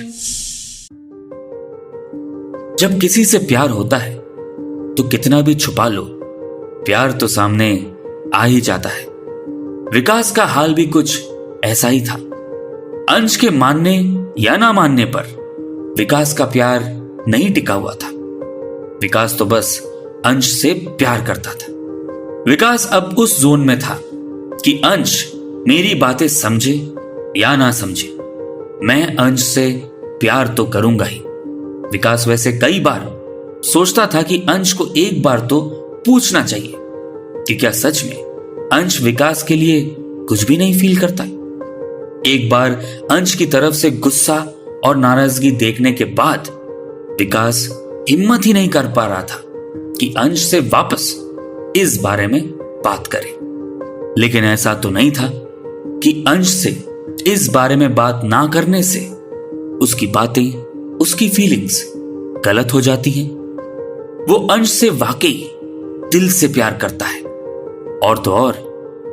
जब किसी से प्यार होता है तो कितना भी छुपा लो, प्यार तो सामने आ ही जाता है। विकास का हाल भी कुछ ऐसा ही था। अंश के मानने या ना मानने पर विकास का प्यार नहीं टिका हुआ था। विकास तो बस अंश से प्यार करता था। विकास अब उस जोन में था कि अंश मेरी बातें समझे या ना समझे, मैं अंश से प्यार तो करूंगा ही। विकास वैसे कई बार सोचता था कि अंश को एक बार तो पूछना चाहिए कि क्या सच में अंश विकास के लिए कुछ भी नहीं फील करता। एक बार अंश की तरफ से गुस्सा और नाराजगी देखने के बाद विकास हिम्मत ही नहीं कर पा रहा था कि अंश से वापस इस बारे में बात करे। लेकिन ऐसा तो नहीं था कि अंश से इस बारे में बात ना करने से उसकी बातें, उसकी फीलिंग्स गलत हो जाती हैं। वो अंश से वाकई दिल से प्यार करता है। और तो और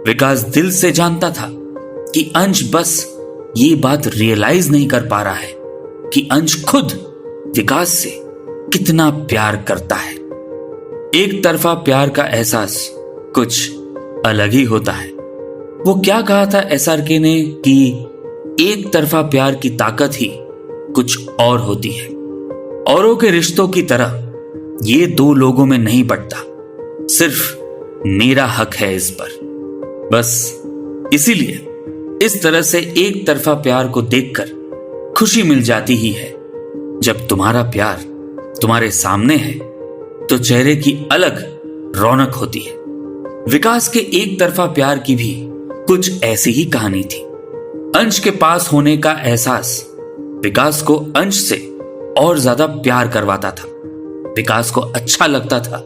विकास दिल से जानता था कि अंश बस ये बात रियलाइज नहीं कर पा रहा है कि अंश खुद विकास से कितना प्यार करता है। एक तरफा प्यार का एहसास कुछ अलग ही होता है। वो क्या कहा था SRK ने कि एक तरफा प्यार की ताकत ही कुछ और होती है। औरों के रिश्तों की तरह ये दो लोगों में नहीं बंटता, सिर्फ मेरा हक है इस पर। बस इसीलिए इस तरह से एक तरफा प्यार को देखकर खुशी मिल जाती ही है। जब तुम्हारा प्यार तुम्हारे सामने है तो चेहरे की अलग रौनक होती है। विकास के एक तरफा प्यार की भी कुछ ऐसी ही कहानी थी। अंश के पास होने का एहसास विकास को अंश से और ज्यादा प्यार करवाता था। विकास को अच्छा लगता था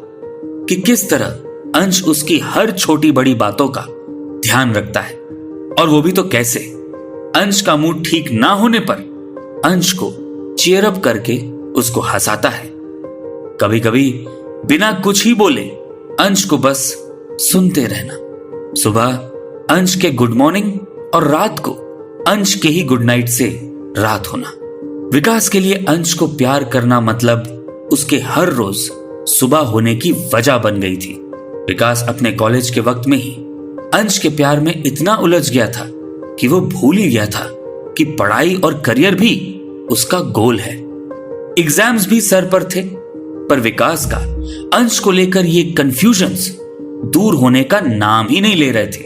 कि किस तरह अंश उसकी हर छोटी बड़ी बातों का ध्यान रखता है, और वो भी तो कैसे, अंश का मूड ठीक ना होने पर अंश को चीयर अप करके उसको हंसाता है। कभी कभी बिना कुछ ही बोले अंश को बस सुनते रहना। सुबह अंश के गुड मॉर्निंग और रात को अंश के ही गुड नाइट से रात होना। विकास के लिए अंश को प्यार करना मतलब उसके हर रोज सुबह होने की वजह बन गई थी। विकास अपने कॉलेज के वक्त में ही अंश के प्यार में इतना उलझ गया था कि वो भूल ही गया था कि पढ़ाई और करियर भी उसका गोल है। एग्जाम्स भी सर पर थे, पर विकास का अंश को लेकर ये कंफ्यूजन्स दूर होने का नाम ही नहीं ले रहे थे।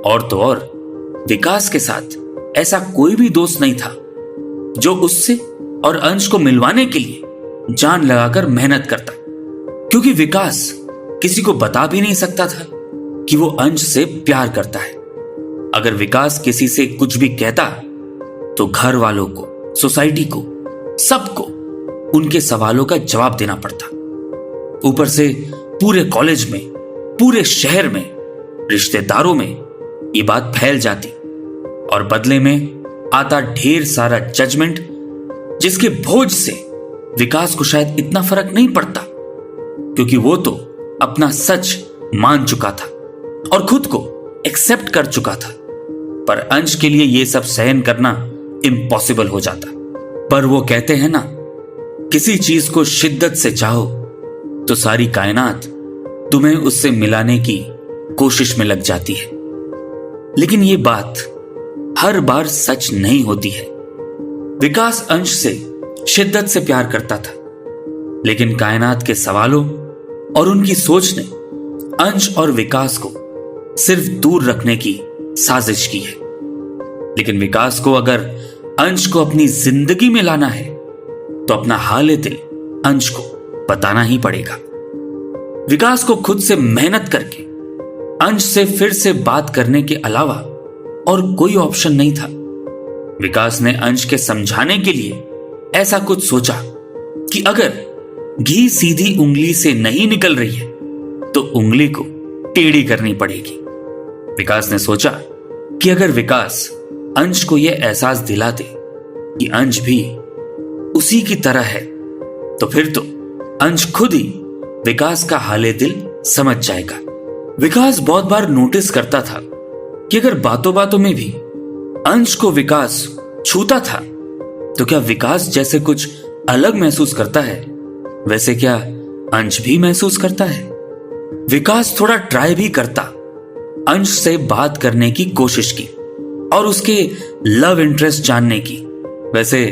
और तो और विकास के साथ ऐसा कोई भी दोस्त नहीं था जो उससे और अंश को मिलवाने के लिए जान लगाकर मेहनत करता, क्योंकि विकास किसी को बता भी नहीं सकता था कि वो अंश से प्यार करता है। अगर विकास किसी से कुछ भी कहता तो घर वालों को, सोसाइटी को, सबको उनके सवालों का जवाब देना पड़ता। ऊपर से पूरे कॉलेज में, पूरे शहर में, रिश्तेदारों में ये बात फैल जाती और बदले में आता ढेर सारा जजमेंट, जिसके बोझ से विकास को शायद इतना फर्क नहीं पड़ता, क्योंकि वो तो अपना सच मान चुका था और खुद को एक्सेप्ट कर चुका था। पर अंश के लिए यह सब सहन करना इम्पॉसिबल हो जाता। पर वो कहते हैं ना, किसी चीज को शिद्दत से चाहो तो सारी कायनात तुम्हें उससे मिलाने की कोशिश में लग जाती है। लेकिन ये बात हर बार सच नहीं होती है। विकास अंश से शिद्दत से प्यार करता था, लेकिन कायनात के सवालों और उनकी सोच ने अंश और विकास को सिर्फ दूर रखने की साजिश की है। लेकिन विकास को अगर अंश को अपनी जिंदगी में लाना है तो अपना हाल दिल अंश को बताना ही पड़ेगा। विकास को खुद से मेहनत करके अंश से फिर से बात करने के अलावा और कोई ऑप्शन नहीं था। विकास ने अंश के समझाने के लिए ऐसा कुछ सोचा कि अगर घी सीधी उंगली से नहीं निकल रही है तो उंगली को टेढ़ी करनी पड़ेगी। विकास ने सोचा कि अगर विकास अंश को यह एहसास दिला दे कि अंश भी उसी की तरह है, तो फिर तो अंश खुद ही विकास का हाले दिल समझ जाएगा। विकास बहुत बार नोटिस करता था कि अगर बातों बातों में भी अंश को विकास छूता था तो क्या विकास जैसे कुछ अलग महसूस करता है वैसे क्या अंश भी महसूस करता है। विकास थोड़ा ट्राई भी करता, अंश से बात करने की कोशिश की और उसके लव इंटरेस्ट जानने की। वैसे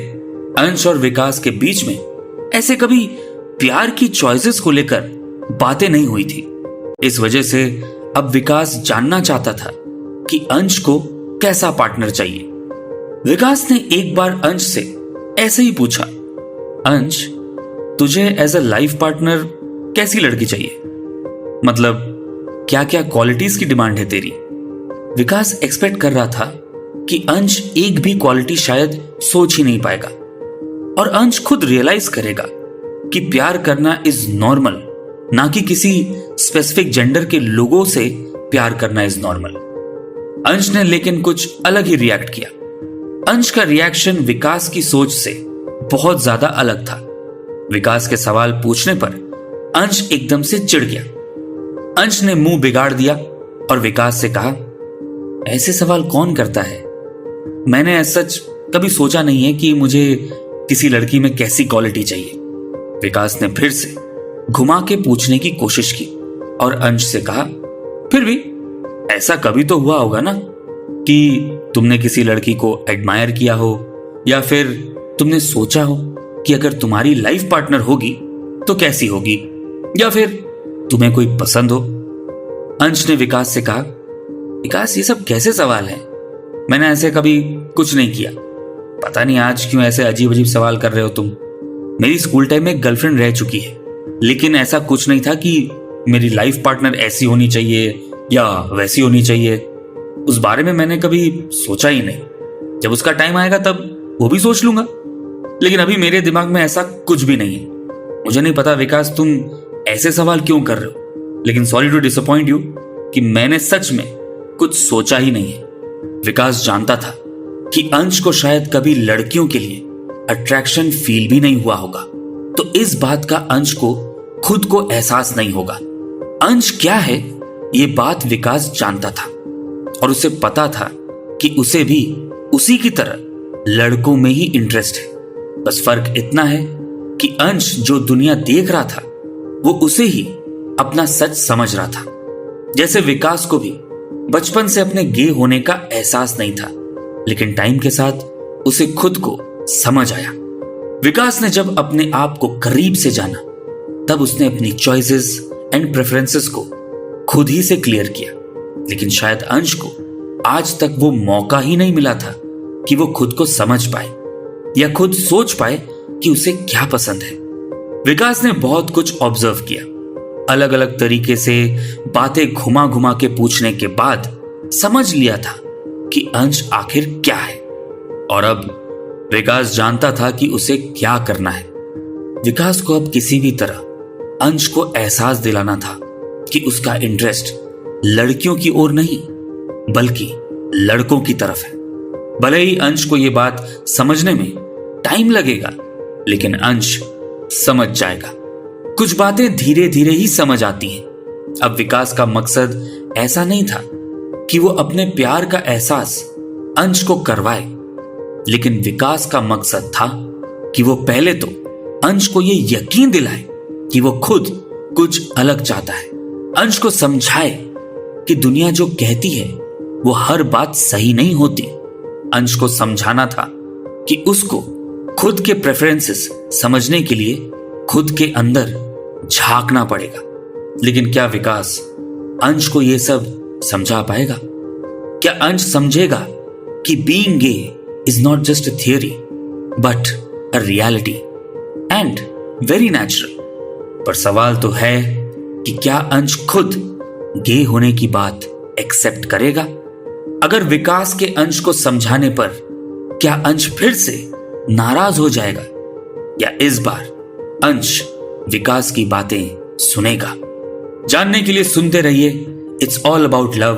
अंश और विकास के बीच में ऐसे कभी प्यार की चॉइसेस को लेकर बातें नहीं हुई थी। इस वजह से अब विकास जानना चाहता था कि अंश को कैसा पार्टनर चाहिए। विकास ने एक बार अंश से ऐसे ही पूछा, अंश तुझे एज अ लाइफ पार्टनर कैसी लड़की चाहिए, मतलब क्या क्या क्वालिटीज की डिमांड है तेरी। विकास एक्सपेक्ट कर रहा था कि अंश एक भी क्वालिटी शायद सोच ही नहीं पाएगा और अंश खुद रियलाइज करेगा कि प्यार करना इज नॉर्मल, ना कि किसी स्पेसिफिक जेंडर के लोगों से प्यार करना इज नॉर्मल। अंश ने लेकिन कुछ अलग ही रिएक्ट किया। अंश का रिएक्शन विकास की सोच से बहुत ज्यादा अलग था। विकास के सवाल पूछने पर अंश एकदम से चिढ़ गया। अंश ने मुंह बिगाड़ दिया और विकास से कहा, ऐसे सवाल कौन करता है, मैंने सच कभी सोचा नहीं है कि मुझे किसी लड़की में कैसी क्वालिटी चाहिए। विकास ने फिर से घुमा के पूछने की कोशिश की और अंश से कहा, फिर भी ऐसा कभी तो हुआ होगा ना कि तुमने किसी लड़की को एडमायर किया हो या फिर तुमने सोचा हो कि अगर तुम्हारी लाइफ पार्टनर होगी तो कैसी होगी, या फिर तुम्हें कोई पसंद हो। अंश ने विकास से कहा, विकास ये सब कैसे सवाल हैं, मैंने ऐसे कभी कुछ नहीं किया, पता नहीं आज क्यों ऐसे अजीब अजीब सवाल कर रहे हो तुम। मेरी स्कूल टाइम में गर्लफ्रेंड रह चुकी है, लेकिन ऐसा कुछ नहीं था कि मेरी लाइफ पार्टनर ऐसी होनी चाहिए या वैसी होनी चाहिए। उस बारे में मैंने कभी सोचा ही नहीं। जब उसका टाइम आएगा तब वो भी सोच लूंगा, लेकिन अभी मेरे दिमाग में ऐसा कुछ भी नहीं है। मुझे नहीं पता विकास तुम ऐसे सवाल क्यों कर रहे हो, लेकिन सॉरी टू डिसअपॉइंट यू कि मैंने सच में कुछ सोचा ही नहीं है। विकास जानता था कि अंश को शायद कभी लड़कियों के लिए अट्रैक्शन फील भी नहीं हुआ होगा, तो इस बात का अंश को खुद को एहसास नहीं होगा। अंश क्या है ये बात विकास जानता था और उसे पता था कि उसे भी उसी की तरह लड़कों में ही इंटरेस्ट है। बस फर्क इतना है कि अंश जो दुनिया देख रहा था वो उसे ही अपना सच समझ रहा था। जैसे विकास को भी बचपन से अपने गे होने का एहसास नहीं था, लेकिन टाइम के साथ उसे खुद को समझ आया। विकास ने जब अपने आप को करीब से जाना तब उसने अपनी चॉइसेस एंड प्रेफरेंसेस को खुद ही से क्लियर किया। लेकिन शायद अंश को आज तक वो मौका ही नहीं मिला था कि वो खुद को समझ पाए या खुद सोच पाए कि उसे क्या पसंद है। विकास ने बहुत कुछ ऑब्जर्व किया, अलग अलग तरीके से बातें घुमा घुमा के पूछने के बाद समझ लिया था कि अंश आखिर क्या है। और अब विकास जानता था कि उसे क्या करना है। विकास को अब किसी भी तरह अंश को एहसास दिलाना था कि उसका इंटरेस्ट लड़कियों की ओर नहीं बल्कि लड़कों की तरफ है। भले ही अंश को यह बात समझने में टाइम लगेगा, लेकिन अंश समझ जाएगा। कुछ बातें धीरे धीरे ही समझ आती हैं। अब विकास का मकसद ऐसा नहीं था कि वो अपने प्यार का एहसास अंश को करवाए, लेकिन विकास का मकसद था कि वो पहले तो अंश को ये यकीन दिलाए कि वो खुद कुछ अलग चाहता है। अंश को समझाए कि दुनिया जो कहती है वो हर बात सही नहीं होती। अंश को समझाना था कि उसको खुद के प्रेफरेंसेस समझने के लिए खुद के अंदर झांकना पड़ेगा। लेकिन क्या विकास अंश को यह सब समझा पाएगा? क्या अंश समझेगा कि being gay is not just a theory but a reality and very natural? पर सवाल तो है कि क्या अंश खुद गे होने की बात एक्सेप्ट करेगा? अगर विकास के अंश को समझाने पर क्या अंश फिर से नाराज हो जाएगा या इस बार अंश विकास की बातें सुनेगा? जानने के लिए सुनते रहिए इट्स ऑल अबाउट लव